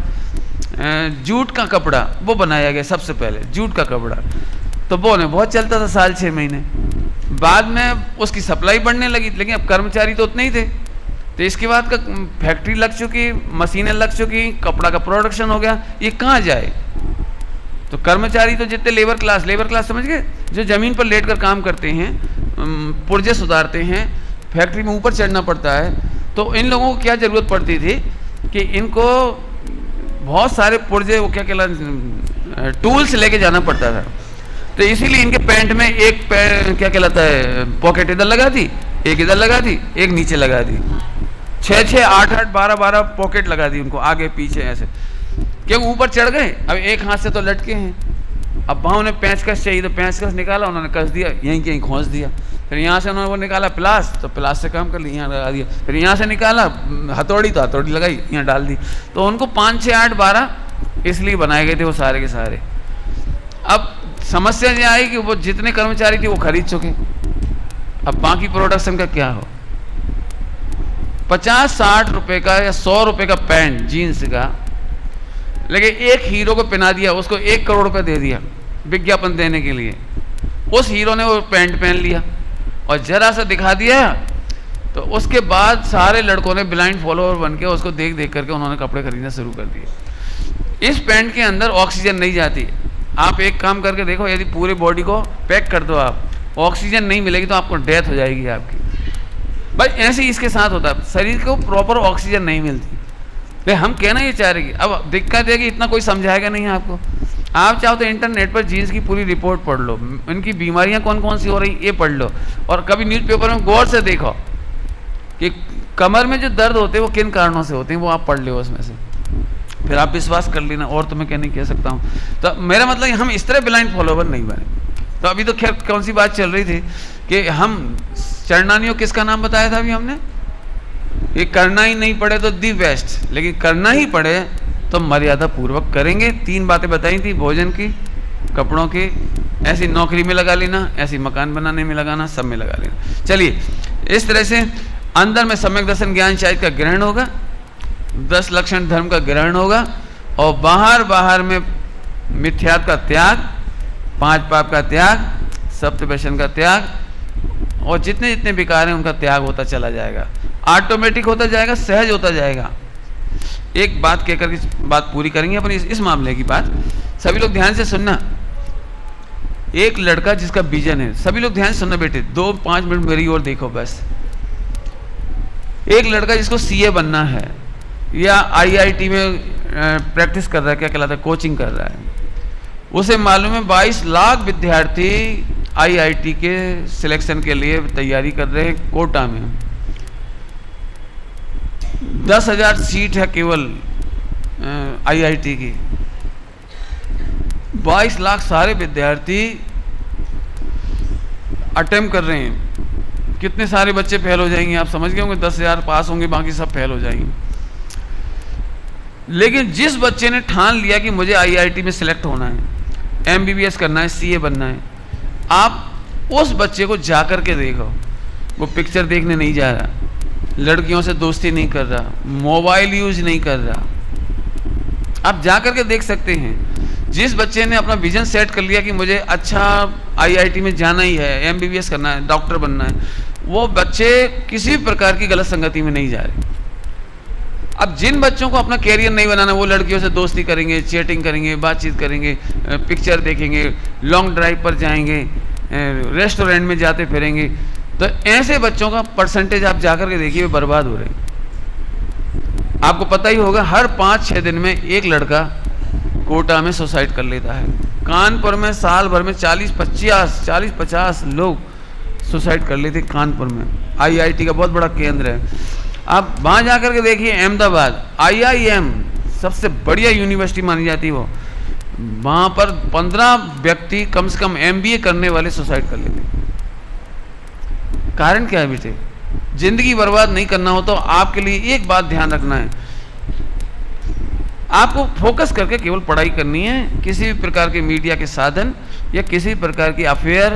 जूट का कपड़ा वो बनाया गया सबसे पहले, जूट का कपड़ा। तो वो ने बहुत चलता था 6 महीने, बाद में उसकी सप्लाई बढ़ने लगी, लेकिन अब कर्मचारी तो उतने ही थे। तो इसके बाद का फैक्ट्री लग चुकी, मशीनें लग चुकी, कपड़ा का प्रोडक्शन हो गया, ये कहाँ जाए। तो कर्मचारी तो जितने लेबर क्लास समझ गए, जो ज़मीन पर लेट कर काम करते हैं, पुर्जे सुधारते हैं, फैक्ट्री में ऊपर चढ़ना पड़ता है, तो इन लोगों को क्या ज़रूरत पड़ती थी कि इनको बहुत सारे पुर्जे, वो क्या कहलाते, टूल्स लेके जाना पड़ता था। तो इसीलिए इनके पैंट में एक क्या कहलाता है, पॉकेट इधर लगा दी, एक इधर लगा दी, एक नीचे लगा दी, 6-6, 8-8, 12-12 पॉकेट लगा दी उनको आगे पीछे ऐसे, क्योंकि ऊपर चढ़ गए। अब एक हाथ से तो लटके हैं, अब वहाँ उन्हें पेंचकस चाहिए तो पेंचकस निकाला, उन्होंने कस दिया, यहीं कहीं खोस दिया। फिर यहाँ से उन्होंने वो निकाला प्लास, तो प्लास से काम कर लिया, यहाँ लगा दिया। फिर यहाँ से निकाला हथौड़ी, तो हथौड़ी लगाई, यहाँ डाल दी। तो उनको 5, 6, 8, 12 इसलिए बनाए गए थे वो सारे के सारे। अब समस्या ये आई कि वो जितने कर्मचारी थे वो खरीद चुके, अब बाकी प्रोडक्शन का क्या हो। 50-60 रुपये का या 100 रुपये का पैंट जीन्स का, लेकिन एक हीरो को पहना दिया, उसको 1 करोड़ रुपये दे दिया विज्ञापन देने के लिए। उस हीरो ने वो पैंट पहन लिया और जरा सा दिखा दिया, तो उसके बाद सारे लड़कों ने ब्लाइंड फॉलोअर बन के उसको देख देख करके उन्होंने कपड़े खरीदना शुरू कर दिए। इस पैंट के अंदर ऑक्सीजन नहीं जाती। आप एक काम करके देखो, यदि पूरे बॉडी को पैक कर दो आप, ऑक्सीजन नहीं मिलेगी तो आपको डेथ हो जाएगी आपकी। भाई ऐसे ही इसके साथ होता है, शरीर को प्रॉपर ऑक्सीजन नहीं मिलती। भाई हम कहना ये चाह रहे कि अब दिक्कत है कि इतना कोई समझाएगा नहीं आपको। आप चाहो तो इंटरनेट पर जीन्स की पूरी रिपोर्ट पढ़ लो, इनकी बीमारियां कौन कौन सी हो रही ये पढ़ लो, और कभी न्यूज़पेपर में गौर से देखो कि कमर में जो दर्द होते हैं वो किन कारणों से होते हैं, वो आप पढ़ लो उसमें से। फिर आप विश्वास कर लेना, और तो मैं क्या नहीं कह सकता हूँ। तो मेरा मतलब हम इस तरह ब्लाइंड फॉलोवर नहीं बने। तो अभी तो खैर कौन सी बात चल रही थी कि हम चरणानियों, किसका नाम बताया था अभी हमने, ये करना ही नहीं पड़े तो दी बेस्ट, लेकिन करना ही पड़े तो मर्यादा पूर्वक करेंगे। 3 बातें बताई थी, भोजन की, कपड़ों की, ऐसी नौकरी में लगा लेना, ऐसी मकान बनाने में लगाना, सब में लगा लेना। चलिए, इस तरह से अंदर में सम्यक दर्शन ज्ञान शायद का ग्रहण होगा, 10 लक्षण धर्म का ग्रहण होगा, और बाहर में मिथ्यात्व का त्याग, 5 पाप का त्याग, सप्त व्यसन का त्याग, और जितने विकार हैं उनका त्याग होता चला जाएगा, ऑटोमेटिक होता जाएगा, सहज होता जाएगा। एक बात कहकर के बात पूरी करेंगे अपनी इस मामले की बात। सभी लोग ध्यान से सुनना। एक लड़का जिसका विजन है, सभी लोग ध्यान से सुनना बेटे, 2-5 मिनट मेरी ओर देखो बस। एक लड़का जिसको सीए बनना है या आईआईटी में प्रैक्टिस कर रहा है, क्या कहलाता है, कोचिंग कर रहा है, उसे मालूम है 22 लाख विद्यार्थी आईआईटी के सिलेक्शन के लिए तैयारी कर रहे हैं कोटा में। 10,000 सीट है केवल आईआईटी की, 22 लाख सारे विद्यार्थी अटेम्प्ट कर रहे हैं। कितने सारे बच्चे फेल हो जाएंगे आप समझ गए होंगे, 10,000 पास होंगे, बाकी सब फेल हो जाएंगे। लेकिन जिस बच्चे ने ठान लिया कि मुझे आईआईटी में सिलेक्ट होना है, एमबीबीएस करना है, सीए बनना है, आप उस बच्चे को जाकर के देखो। वो पिक्चर देखने नहीं जा रहा, लड़कियों से दोस्ती नहीं कर रहा, मोबाइल यूज नहीं कर रहा। आप जाकर के देख सकते हैं। जिस बच्चे ने अपना विजन सेट कर लिया कि मुझे अच्छा आईआईटी में जाना ही है, एमबीबीएस करना है, डॉक्टर बनना है, वो बच्चे किसी भी प्रकार की गलत संगति में नहीं जा रहे। अब जिन बच्चों को अपना कैरियर नहीं बनाना, वो लड़कियों से दोस्ती करेंगे, चैटिंग करेंगे, बातचीत करेंगे, पिक्चर देखेंगे, लॉन्ग ड्राइव पर जाएंगे, रेस्टोरेंट में जाते फिरेंगे, तो ऐसे बच्चों का परसेंटेज आप जाकर के देखिए बर्बाद हो रहे हैं। आपको पता ही होगा, हर 5-6 दिन में एक लड़का कोटा में सुसाइड कर लेता है। कानपुर में साल भर में 40-50 लोग सुसाइड कर लेते कानपुर में। आईआईटी का बहुत बड़ा केंद्र है। आप वहाँ जाकर के देखिए, अहमदाबाद IIM सबसे बढ़िया यूनिवर्सिटी मानी जाती है वो, वहाँ पर 15 व्यक्ति कम से कम MBA करने वाले सुसाइड कर लेते। कारण क्या है बेटे? जिंदगी बर्बाद नहीं करना हो तो आपके लिए एक बात ध्यान रखना है, आपको फोकस करके केवल पढ़ाई करनी है। किसी भी प्रकार के मीडिया के साधन या किसी भी प्रकार की अफेयर,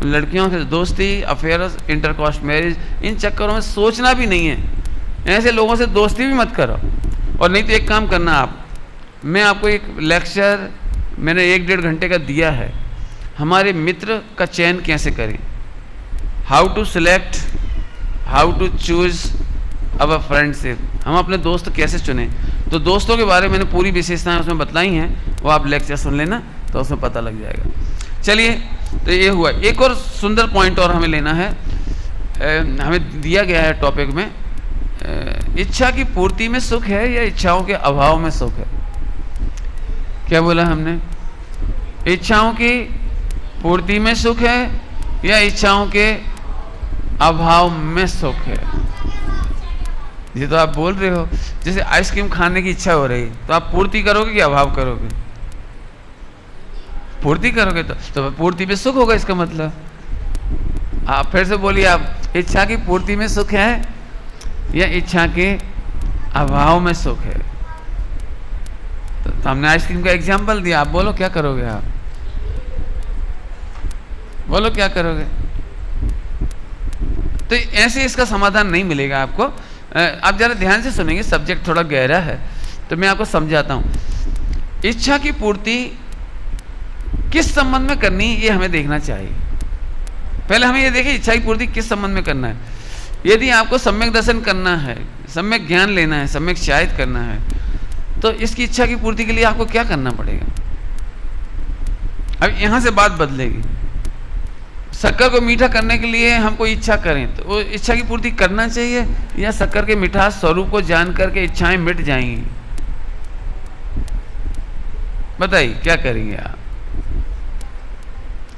लड़कियों से दोस्ती, अफेयर, इंटरकास्ट मैरिज, इन चक्करों में सोचना भी नहीं है। ऐसे लोगों से दोस्ती भी मत करो। और नहीं तो एक काम करना आप, मैं आपको एक लेक्चर मैंने 1-1.5 घंटे का दिया है, हमारे मित्र का चयन कैसे करें, how to select, how to choose our friendship, हम अपने दोस्त कैसे चुने। तो दोस्तों के बारे में मैंने पूरी विशेषताएं उसमें बताई हैं, वो आप लेक्चर सुन लेना तो उसमें पता लग जाएगा। चलिए, तो ये हुआ। एक और सुंदर पॉइंट और हमें लेना है, हमें दिया गया है टॉपिक में, इच्छा की पूर्ति में सुख है या इच्छाओं के अभाव में सुख है। क्या बोला हमने? इच्छाओं की पूर्ति में सुख है या इच्छाओं के अभाव में सुख है। ये तो आप बोल रहे हो, जैसे आइसक्रीम खाने की इच्छा हो रही, तो आप पूर्ति करोगे कि अभाव करोगे? पूर्ति करोगे तो पूर्ति में सुख होगा, इसका मतलब। आप फिर से बोलिए, आप इच्छा की पूर्ति में सुख है या इच्छा के अभाव में सुख है। तो हमने आइसक्रीम का एग्जाम्पल दिया, आप बोलो क्या करोगे? आप बोलो क्या करोगे? तो ऐसे इसका समाधान नहीं मिलेगा आपको। आप जरा ध्यान से सुनेंगे, सब्जेक्ट थोड़ा गहरा है तो मैं आपको समझाता हूं। इच्छा की पूर्ति किस संबंध में करनी, ये हमें देखना चाहिए। पहले हमें ये देखिए, इच्छा की पूर्ति किस संबंध में करना है। यदि आपको सम्यक दर्शन करना है, सम्यक ज्ञान लेना है, सम्यक शायद करना है, तो इसकी इच्छा की पूर्ति के लिए आपको क्या करना पड़ेगा? अब यहां से बात बदलेगी। शक्कर को मीठा करने के लिए हमको इच्छा करें तो वो इच्छा की पूर्ति करना चाहिए, या शक्कर के मिठास स्वरूप को जान करके इच्छाएं मिट जाएंगी? बताइए क्या करेंगे आप?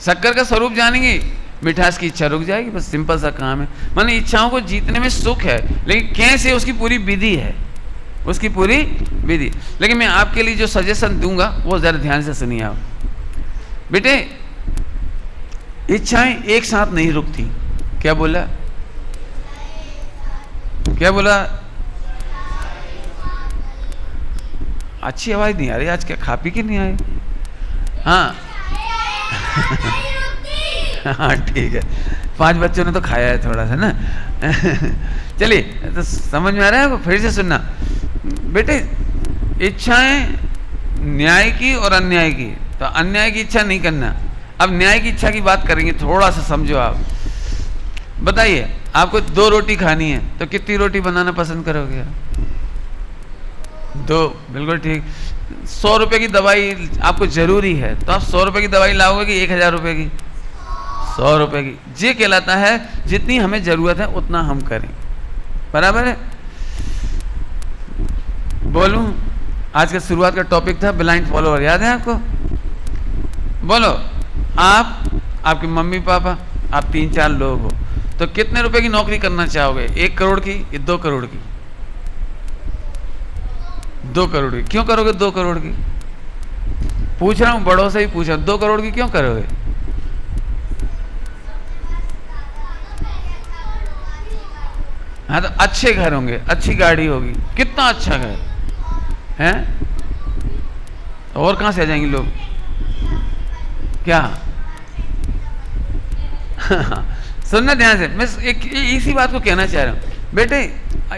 शक्कर का स्वरूप जानेंगे, मिठास की इच्छा रुक जाएगी, बस सिंपल सा काम है। माने इच्छाओं को जीतने में सुख है, लेकिन कैसे उसकी पूरी विधि है। उसकी पूरी विधि। लेकिन मैं आपके लिए जो सजेशन दूंगा वो जरा ध्यान से सुनिए आप। बेटे, इच्छाएं एक साथ नहीं रुकती। क्या बोला? क्या बोला? अच्छी आवाज नहीं आ रही आज, क्या खा पी के नहीं आए? हाँ हाँ ठीक है, 5 बच्चों ने तो खाया है थोड़ा सा ना चलिए, तो समझ में आ रहा है? फिर से सुनना बेटे, इच्छाएं न्याय की और अन्याय की, तो अन्याय की इच्छा नहीं करना। अब न्याय की इच्छा की बात करेंगे, थोड़ा सा समझो आप। बताइए, आपको 2 रोटी खानी है तो कितनी रोटी बनाना पसंद करोगे? 2, बिल्कुल ठीक। 100 रुपए की दवाई आपको जरूरी है तो आप 100 रुपए की दवाई लाओगे कि 1000 रुपए की? 100 रुपए की। ये कहलाता है जितनी हमें जरूरत है उतना हम करें, बराबर है? बोलूं, आज का शुरुआत का टॉपिक था ब्लाइंड फॉलोअर, याद है आपको? बोलो, आप, आपके मम्मी पापा, आप 3-4 लोग हो, तो कितने रुपए की नौकरी करना चाहोगे? 1 करोड़ की या 2 करोड़ की? 2 करोड़ की। क्यों करोगे 2 करोड़ की? पूछ रहा हूं, बड़ों से ही पूछ रहा हूं, 2 करोड़ की क्यों करोगे? हाँ, तो अच्छे घर होंगे, अच्छी गाड़ी होगी। कितना अच्छा घर है, और कहां से आ जाएंगे लोग? क्या सुनना ध्यान से, मैं इसी बात को कहना चाह रहा हूं बेटे।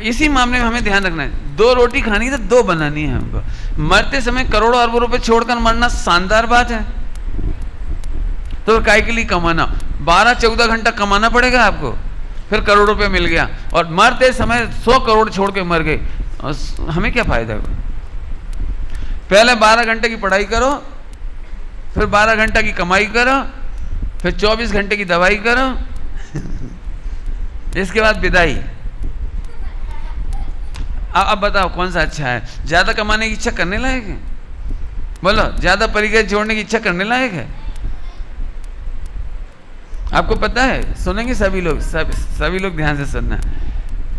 इसी मामले में हमें ध्यान रखना है, 2 रोटी खानी है तो 2 बनानी है हमको। मरते समय करोड़ों अरबों रुपए छोड़कर मरना शानदार बात है, तो काय के लिए कमाना? 12-14 घंटा कमाना पड़ेगा आपको, फिर करोड़ रुपए मिल गया, और मरते समय 100 करोड़ छोड़ के मर गए, हमें क्या फायदा? पहले 12 घंटे की पढ़ाई करो, फिर 12 घंटे की कमाई करो, फिर 24 घंटे की दवाई करो इसके बाद विदाई। अब बताओ कौन सा अच्छा है? ज्यादा कमाने की इच्छा करने लायक है? बोलो, ज्यादा परिचय जोड़ने की इच्छा करने लायक है? आपको पता है, सुनेंगे सभी लोग, सभी लोग ध्यान से सुनना।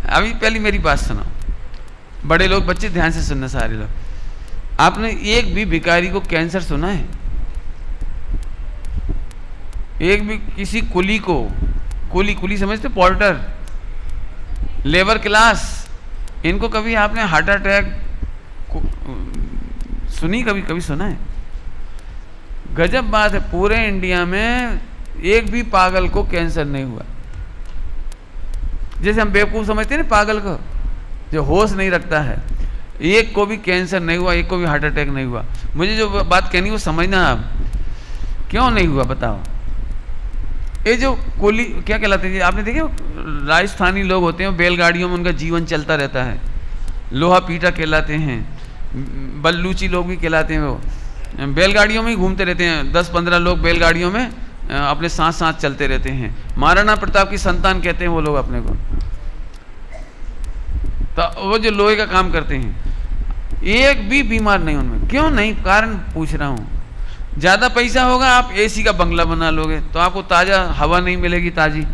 अभी पहले मेरी बात सुनो, बड़े लोग, बच्चे ध्यान से सुनना, सारे लोग। आपने एक भी भिखारी को कैंसर सुना है? एक भी किसी कुली को, कुली समझते? पोर्टर, लेबर क्लास, इनको कभी आपने हार्ट अटैक सुनी? कभी सुना है? गजब बात है, पूरे इंडिया में एक भी पागल को कैंसर नहीं हुआ। जैसे हम बेवकूफ समझते हैं ना पागल को, जो होश नहीं रखता है, एक को भी कैंसर नहीं हुआ, एक को भी हार्ट अटैक नहीं हुआ। मुझे जो बात कहनी वो समझना आप, क्यों नहीं हुआ बताओ? ये जो कुली क्या कहलाते हैं, आपने देखे राजस्थानी लोग होते हैं, बैलगाड़ियों में उनका जीवन चलता रहता है, लोहा पीटा कहलाते हैं, बल्लूची लोग भी कहलाते हैं। वो बैलगाड़ियों में ही घूमते रहते हैं, 10-15 लोग बैलगाड़ियों में अपने साथ साथ चलते रहते हैं। महाराणा प्रताप की संतान कहते हैं वो लोग अपने को। तो वो जो लोहे का काम करते हैं, एक भी बीमार नहीं उनमें। क्यों नहीं? कारण पूछ रहा हूँ। ज़्यादा पैसा होगा, आप एसी का बंगला बना लोगे तो आपको ताज़ा हवा नहीं मिलेगी, ताज़ी,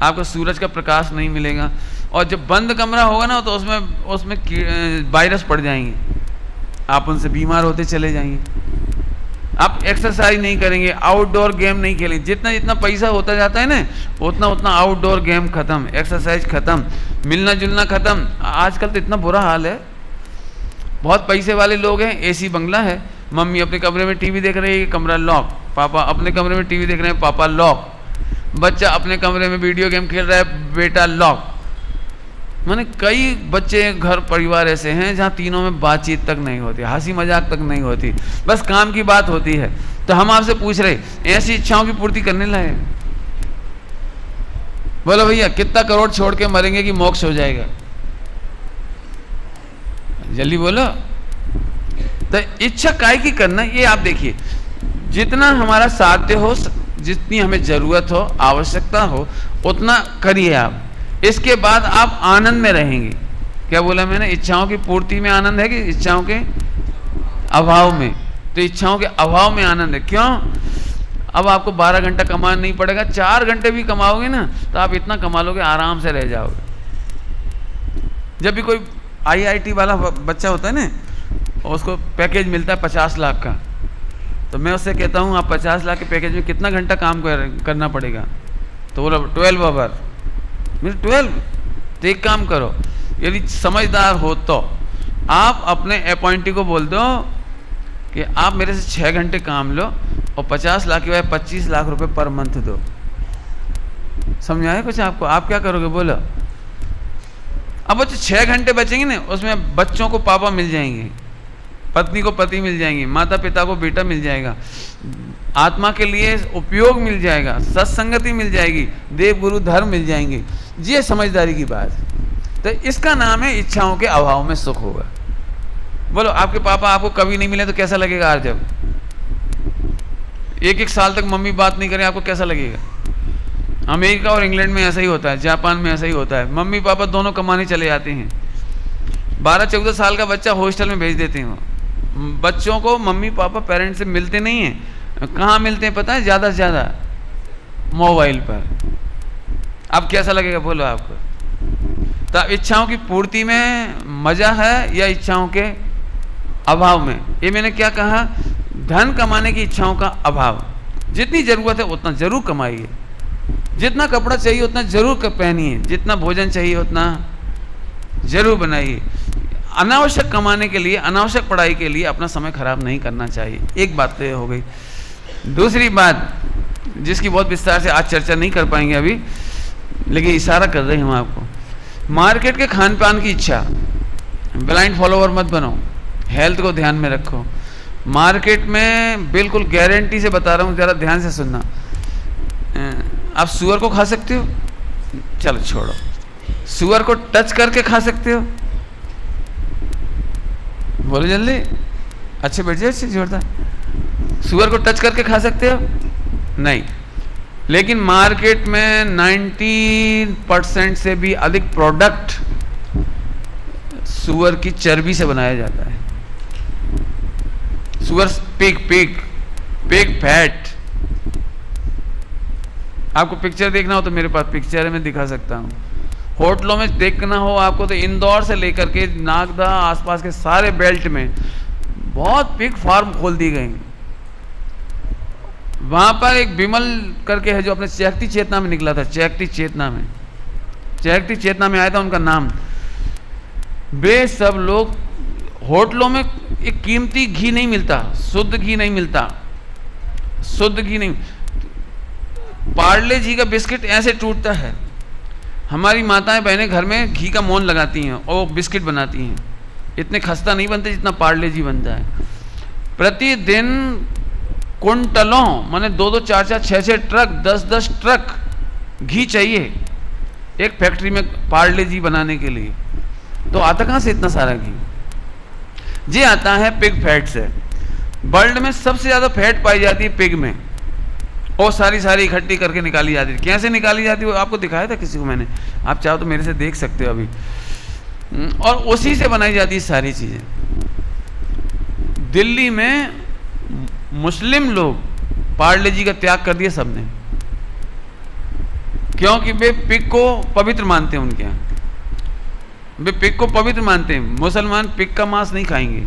आपको सूरज का प्रकाश नहीं मिलेगा, और जब बंद कमरा होगा ना तो उसमें वायरस पड़ जाएंगे, आप उनसे बीमार होते चले जाएंगे। आप एक्सरसाइज नहीं करेंगे, आउटडोर गेम नहीं खेलेंगे। जितना जितना पैसा होता जाता है ना, उतना उतना आउटडोर गेम खत्म, एक्सरसाइज खत्म, मिलना जुलना खत्म। आजकल तो इतना बुरा हाल है, बहुत पैसे वाले लोग हैं, एसी बंगला है, मम्मी अपने कमरे में टीवी देख रही है, कमरा लॉक, पापा अपने कमरे में टीवी देख रहे हैं, पापा लॉक, बच्चा अपने कमरे में वीडियो गेम खेल रहा है, बेटा लॉक। माने कई बच्चे घर परिवार ऐसे हैं जहाँ तीनों में बातचीत तक नहीं होती, हंसी मजाक तक नहीं होती, बस काम की बात होती है। तो हम आपसे पूछ रहे, ऐसी इच्छाओं की पूर्ति करने लाए? बोलो भैया, कितना करोड़ छोड़ के मरेंगे कि मोक्ष हो जाएगा? जल्दी बोलो। तो इच्छा काय की करना, ये आप देखिए, जितना हमारा साध्य हो, जितनी हमें जरूरत हो, आवश्यकता हो, उतना करिए आप। इसके बाद आप आनंद में रहेंगे। क्या बोला मैंने? इच्छाओं की पूर्ति में आनंद है कि इच्छाओं के अभाव में? तो इच्छाओं के अभाव में आनंद है। क्यों? अब आपको 12 घंटा कमाना नहीं पड़ेगा, 4 घंटे भी कमाओगे ना तो आप इतना कमा लोगे, आराम से रह जाओगे। जब भी कोई IIT वाला बच्चा होता है ना, और उसको पैकेज मिलता है 50 लाख का, तो मैं उससे कहता हूँ आप 50 लाख के पैकेज में कितना घंटा काम करना पड़ेगा, तो बोला 12 आवर। मेरे 12? तो एक काम करो, यदि समझदार हो तो आप अपने अपॉइंटी को बोल दो कि आप मेरे से 6 घंटे काम लो और 50 लाख के बाद 25 लाख रुपए पर मंथ दो। समझाया कुछ आपको? आप क्या करोगे बोलो? अब बच्चे 6 घंटे बचेंगे ना, उसमें बच्चों को पापा मिल जाएंगे, पत्नी को पति मिल जाएंगे, माता पिता को बेटा मिल जाएगा, आत्मा के लिए उपयोग मिल जाएगा, सत्संगति मिल जाएगी, देव गुरु धर्म मिल जाएंगे। ये समझदारी की बात है। तो इसका नाम है इच्छाओं के अभाव में सुख होगा। बोलो आपके पापा आपको कभी नहीं मिले तो कैसा लगेगा? आज जब 1-1 साल तक मम्मी बात नहीं करे आपको कैसा लगेगा? अमेरिका और इंग्लैंड में ऐसा ही होता है, जापान में ऐसा ही होता है, मम्मी पापा दोनों कमाने चले जाते हैं। 12-14 साल का बच्चा हॉस्टल में भेज देते हैं। बच्चों को मम्मी पापा पेरेंट्स से मिलते नहीं हैं। कहाँ मिलते हैं पता है? ज़्यादा से ज़्यादा मोबाइल पर। अब कैसा लगेगा बोलो आपको? तो इच्छाओं की पूर्ति में मजा है या इच्छाओं के अभाव में? ये मैंने क्या कहा? धन कमाने की इच्छाओं का अभाव। जितनी जरूरत है उतना जरूर कमाइए, जितना कपड़ा चाहिए उतना जरूर पहनिए, जितना भोजन चाहिए उतना जरूर बनाइए। अनावश्यक कमाने के लिए, अनावश्यक पढ़ाई के लिए अपना समय खराब नहीं करना चाहिए। एक बात तो ये हो गई। दूसरी बात जिसकी बहुत विस्तार से आज चर्चा नहीं कर पाएंगे अभी, लेकिन इशारा कर रहे हैं हम आपको। मार्केट के खान पान की इच्छा, ब्लाइंड फॉलोवर मत बनो, हेल्थ को ध्यान में रखो। मार्केट में बिल्कुल गारंटी से बता रहा हूँ, ज़रा ध्यान से सुनना। आप सुअर को खा सकते हो? चलो छोड़ो। सुअर को टच करके खा सकते हो? बोलो जल्दी। अच्छे बैठ जाओ, अच्छे जोरदार। सुअर को टच करके खा सकते हो? नहीं। लेकिन मार्केट में 90% से भी अधिक प्रोडक्ट सुअर की चर्बी से बनाया जाता है। सुअर पिग फैट। आपको पिक्चर देखना हो तो मेरे पास पिक्चर है, मैं दिखा सकता हूँ। होटलों में देखना हो आपको तो इंदौर से लेकर के नागदा आसपास के सारे बेल्ट में बहुत पिग फार्म खोल दी गई। वहां पर एक विमल करके है जो अपने चैकती चेतना में निकला था, चैकती चेतना में आया था उनका नाम। वे सब लोग होटलों में एक कीमती घी नहीं मिलता, शुद्ध घी नहीं मिलता, शुद्ध घी नहीं। पार्ले जी का बिस्किट ऐसे टूटता है। हमारी माताएं बहनें घर में घी का मोन लगाती हैं और बिस्किट बनाती हैं। इतने खस्ता नहीं बनते जितना पार्ले जी बनता है। प्रतिदिन कुंटलों माने 2-2, 4-4, 6-6 ट्रक, 10-10 ट्रक घी चाहिए एक फैक्ट्री में पार्ले जी बनाने के लिए। तो आता कहाँ से इतना सारा घी? ये आता है पिग फैट से। वर्ल्ड में सबसे ज़्यादा फैट पाई जाती है पिग में, और सारी इकट्ठी करके निकाली जाती है। कैसे निकाली जाती है वो आपको दिखाया था किसी को मैंने, आप चाहो तो मेरे से देख सकते हो अभी। और उसी से बनाई जाती है सारी चीज़ें। दिल्ली में मुस्लिम लोग पार्ले जी का त्याग कर दिया सबने, क्योंकि वे पिग को पवित्र मानते हैं। उनके यहाँ वे पिग को पवित्र मानते हैं। मुसलमान पिग का मांस नहीं खाएंगे।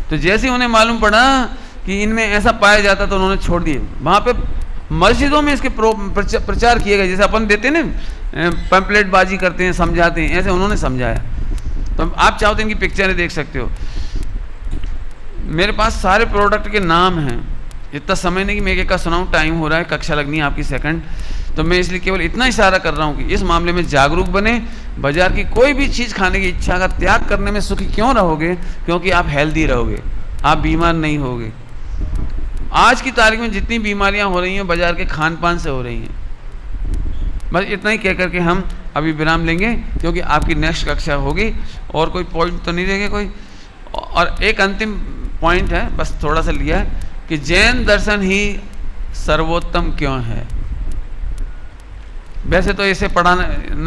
तो जैसे उन्हें मालूम पड़ा कि इनमें ऐसा पाया जाता तो उन्होंने छोड़ दिए। वहाँ पे मस्जिदों में इसके प्रचार किए गए, जैसे अपन देते हैं ना पैम्पलेट बाजी करते हैं, समझाते हैं, ऐसे उन्होंने समझाया। तो आप चाहो तो इनकी पिक्चरें देख सकते हो। मेरे पास सारे प्रोडक्ट के नाम हैं। इतना समय नहीं कि मैं एक का सुनाऊँ, टाइम हो रहा है, कक्षा लगनी है आपकी सेकंड। तो मैं इसलिए केवल इतना इशारा कर रहा हूँ कि इस मामले में जागरूक बने। बाजार की कोई भी चीज़ खाने की इच्छा का त्याग करने में सुखी क्यों रहोगे? क्योंकि आप हेल्दी रहोगे, आप बीमार नहीं होगे। आज की तारीख में जितनी बीमारियां हो रही हैं बाजार के खान पान से हो रही हैं। बस इतना ही कह करके हम अभी विराम लेंगे, क्योंकि आपकी नेक्स्ट कक्षा होगी। और कोई पॉइंट तो नहीं रहेगा कोई? और एक अंतिम पॉइंट है, बस थोड़ा सा लिया है कि जैन दर्शन ही सर्वोत्तम क्यों है। वैसे तो इसे पढ़ाना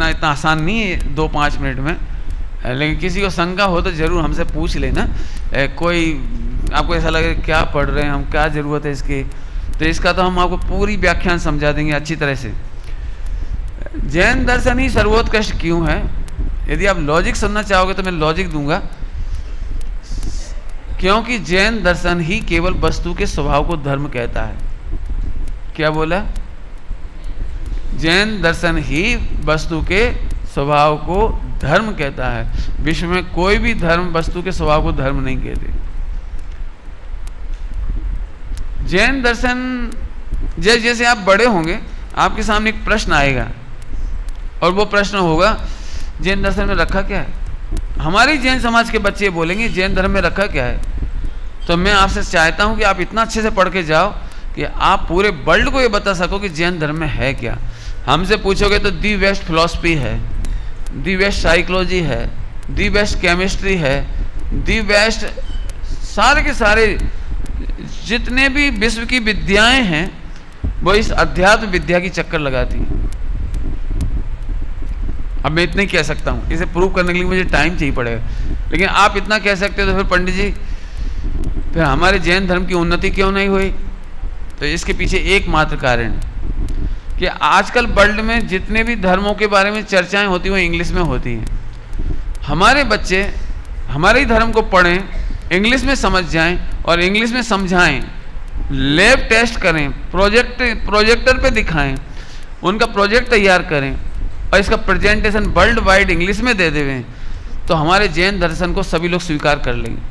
इतना आसान नहीं है 2-5 मिनट में, लेकिन किसी को शंका हो तो जरूर हमसे पूछ लेना। कोई आपको ऐसा लगे क्या पढ़ रहे हैं हम, क्या ज़रूरत है इसकी, तो इसका तो हम आपको पूरी व्याख्यान समझा देंगे अच्छी तरह से। जैन दर्शन ही सर्वोत्कृष्ट क्यों है? यदि आप लॉजिक सुनना चाहोगे तो मैं लॉजिक दूंगा, क्योंकि जैन दर्शन ही केवल वस्तु के स्वभाव को धर्म कहता है। क्या बोला? जैन दर्शन ही वस्तु के स्वभाव को धर्म कहता है। विश्व में कोई भी धर्म वस्तु के स्वभाव को धर्म नहीं कहते। जैन दर्शन, जैसे जैसे आप बड़े होंगे आपके सामने एक प्रश्न आएगा, और वो प्रश्न होगा जैन दर्शन में रखा क्या है। हमारी जैन समाज के बच्चे बोलेंगे जैन धर्म में रखा क्या है। तो मैं आपसे चाहता हूं कि आप इतना अच्छे से पढ़ के जाओ कि आप पूरे वर्ल्ड को ये बता सको कि जैन धर्म में है क्या। हमसे पूछोगे तो दी बेस्ट फिलॉसफी है, दी बेस्ट साइकोलॉजी है, दी बेस्ट केमिस्ट्री है, दी बेस्ट सारे के सारे जितने भी विश्व की विद्याएं हैं वो इस अध्यात्म विद्या की चक्कर लगाती हैं। अब मैं इतना ही कह सकता हूँ, इसे प्रूव करने के लिए मुझे टाइम चाहिए पड़ेगा, लेकिन आप इतना कह सकते हो तो फिर पंडित जी फिर हमारे जैन धर्म की उन्नति क्यों नहीं हुई। तो इसके पीछे एकमात्र कारण कि आजकल वर्ल्ड में जितने भी धर्मों के बारे में चर्चाएं होती हैं वो इंग्लिश में होती हैं। हमारे बच्चे हमारे ही धर्म को पढ़ें, इंग्लिश में समझ जाएं और इंग्लिश में समझाएं, लैब टेस्ट करें, प्रोजेक्टर पे दिखाएं, उनका प्रोजेक्ट तैयार करें और इसका प्रेजेंटेशन वर्ल्ड वाइड इंग्लिश में दे देवें, तो हमारे जैन दर्शन को सभी लोग स्वीकार कर लेंगे,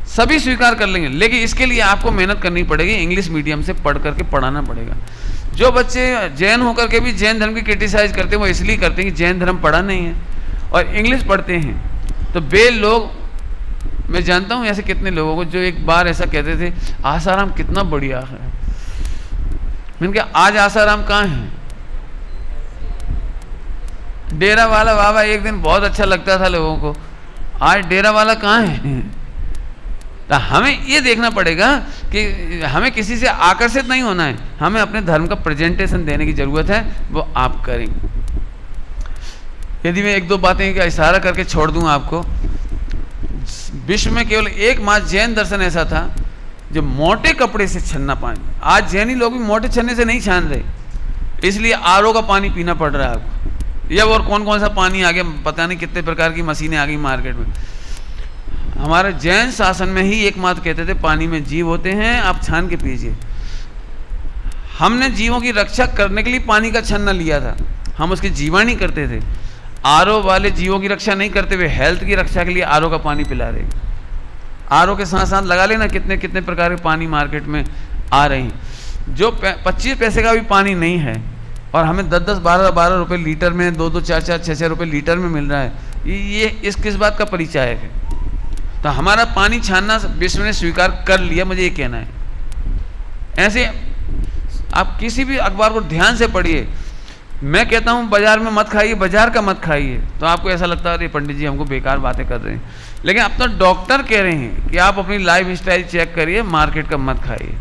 सभी स्वीकार कर लेंगे। लेकिन इसके लिए आपको मेहनत करनी पड़ेगी, इंग्लिश मीडियम से पढ़ करके पढ़ाना पड़ेगा। जो बच्चे जैन होकर के भी जैन धर्म की क्रिटिसाइज करते हैं वो इसलिए करते हैं कि जैन धर्म पढ़ा नहीं है और इंग्लिश पढ़ते हैं। तो वे लोग, मैं जानता हूँ ऐसे कितने लोगों को जो एक बार ऐसा कहते थे आसाराम कितना बढ़िया है। मैंने कहा आज आसाराम कहाँ है? डेरा वाला बाबा एक दिन बहुत अच्छा लगता था लोगों को, आज डेरा वाला कहाँ है? तो हमें ये देखना पड़ेगा कि हमें किसी से आकर्षित नहीं होना है, हमें अपने धर्म का प्रेजेंटेशन देने की जरूरत है, वो आप करेंगे। यदि मैं एक दो बातें का इशारा करके छोड़ दूं आपको, विश्व में केवल एकमात्र जैन दर्शन ऐसा था जो मोटे कपड़े से छन्ना पानी। आज जैनी लोग भी मोटे छन्ने से नहीं छान रहे, इसलिए आरओ का पानी पीना पड़ रहा है आपको, या और कौन कौन सा पानी आ गया, पता नहीं कितने प्रकार की मशीनें आ गई मार्केट में। हमारे जैन शासन में ही एकमात्र कहते थे पानी में जीव होते हैं, आप छान के पीजिए। हमने जीवों की रक्षा करने के लिए पानी का छन्ना लिया था, हम उसकी जीवानी करते थे। आरओ वाले जीवों की रक्षा नहीं करते, वे हेल्थ की रक्षा के लिए आरओ का पानी पिला रहे। आरओ के साथ साथ लगा लेना कितने कितने प्रकार के पानी मार्केट में आ रहे हैं, जो 25 पैसे का भी पानी नहीं है और हमें 10-10, 12-12 रुपये लीटर में, 2-2, 4-4, 6-6 रुपये लीटर में मिल रहा है। ये इस किस बात का परिचायक है? तो हमारा पानी छानना विश्व ने स्वीकार कर लिया, मुझे ये कहना है। ऐसे आप किसी भी अखबार को ध्यान से पढ़िए। मैं कहता हूँ बाजार में मत खाइए, बाजार का मत खाइए, तो आपको ऐसा लगता है अरे पंडित जी हमको बेकार बातें कर रहे हैं। लेकिन अब तो डॉक्टर कह रहे हैं कि आप अपनी लाइफ स्टाइल चेक करिए, मार्केट का मत खाइए।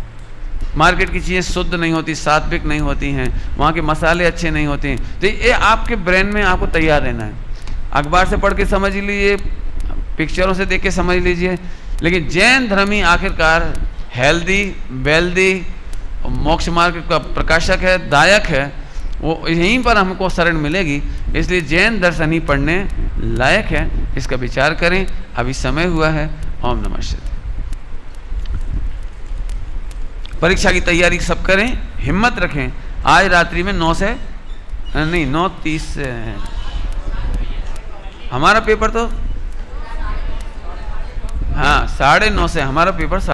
मार्केट की चीज़ें शुद्ध नहीं होती, सात्विक नहीं होती हैं, वहाँ के मसाले अच्छे नहीं होते हैं। तो ये आपके ब्रेन में आपको तैयार रहना है। अखबार से पढ़ के समझ लीजिए, पिक्चरों से देख के समझ लीजिए, लेकिन जैन धर्म ही आखिरकार हेल्दी, वेल्दी, मोक्ष मार्ग का प्रकाशक है, दायक है, वो यहीं पर हमको शरण मिलेगी। इसलिए जैन दर्शन ही पढ़ने लायक है, इसका विचार करें। अभी समय हुआ है। ओम नमः शिवाय। परीक्षा की तैयारी सब करें, हिम्मत रखें। आज रात्रि में 9:30 से है हमारा पेपर, तो हाँ 9:30 से हमारा पेपर।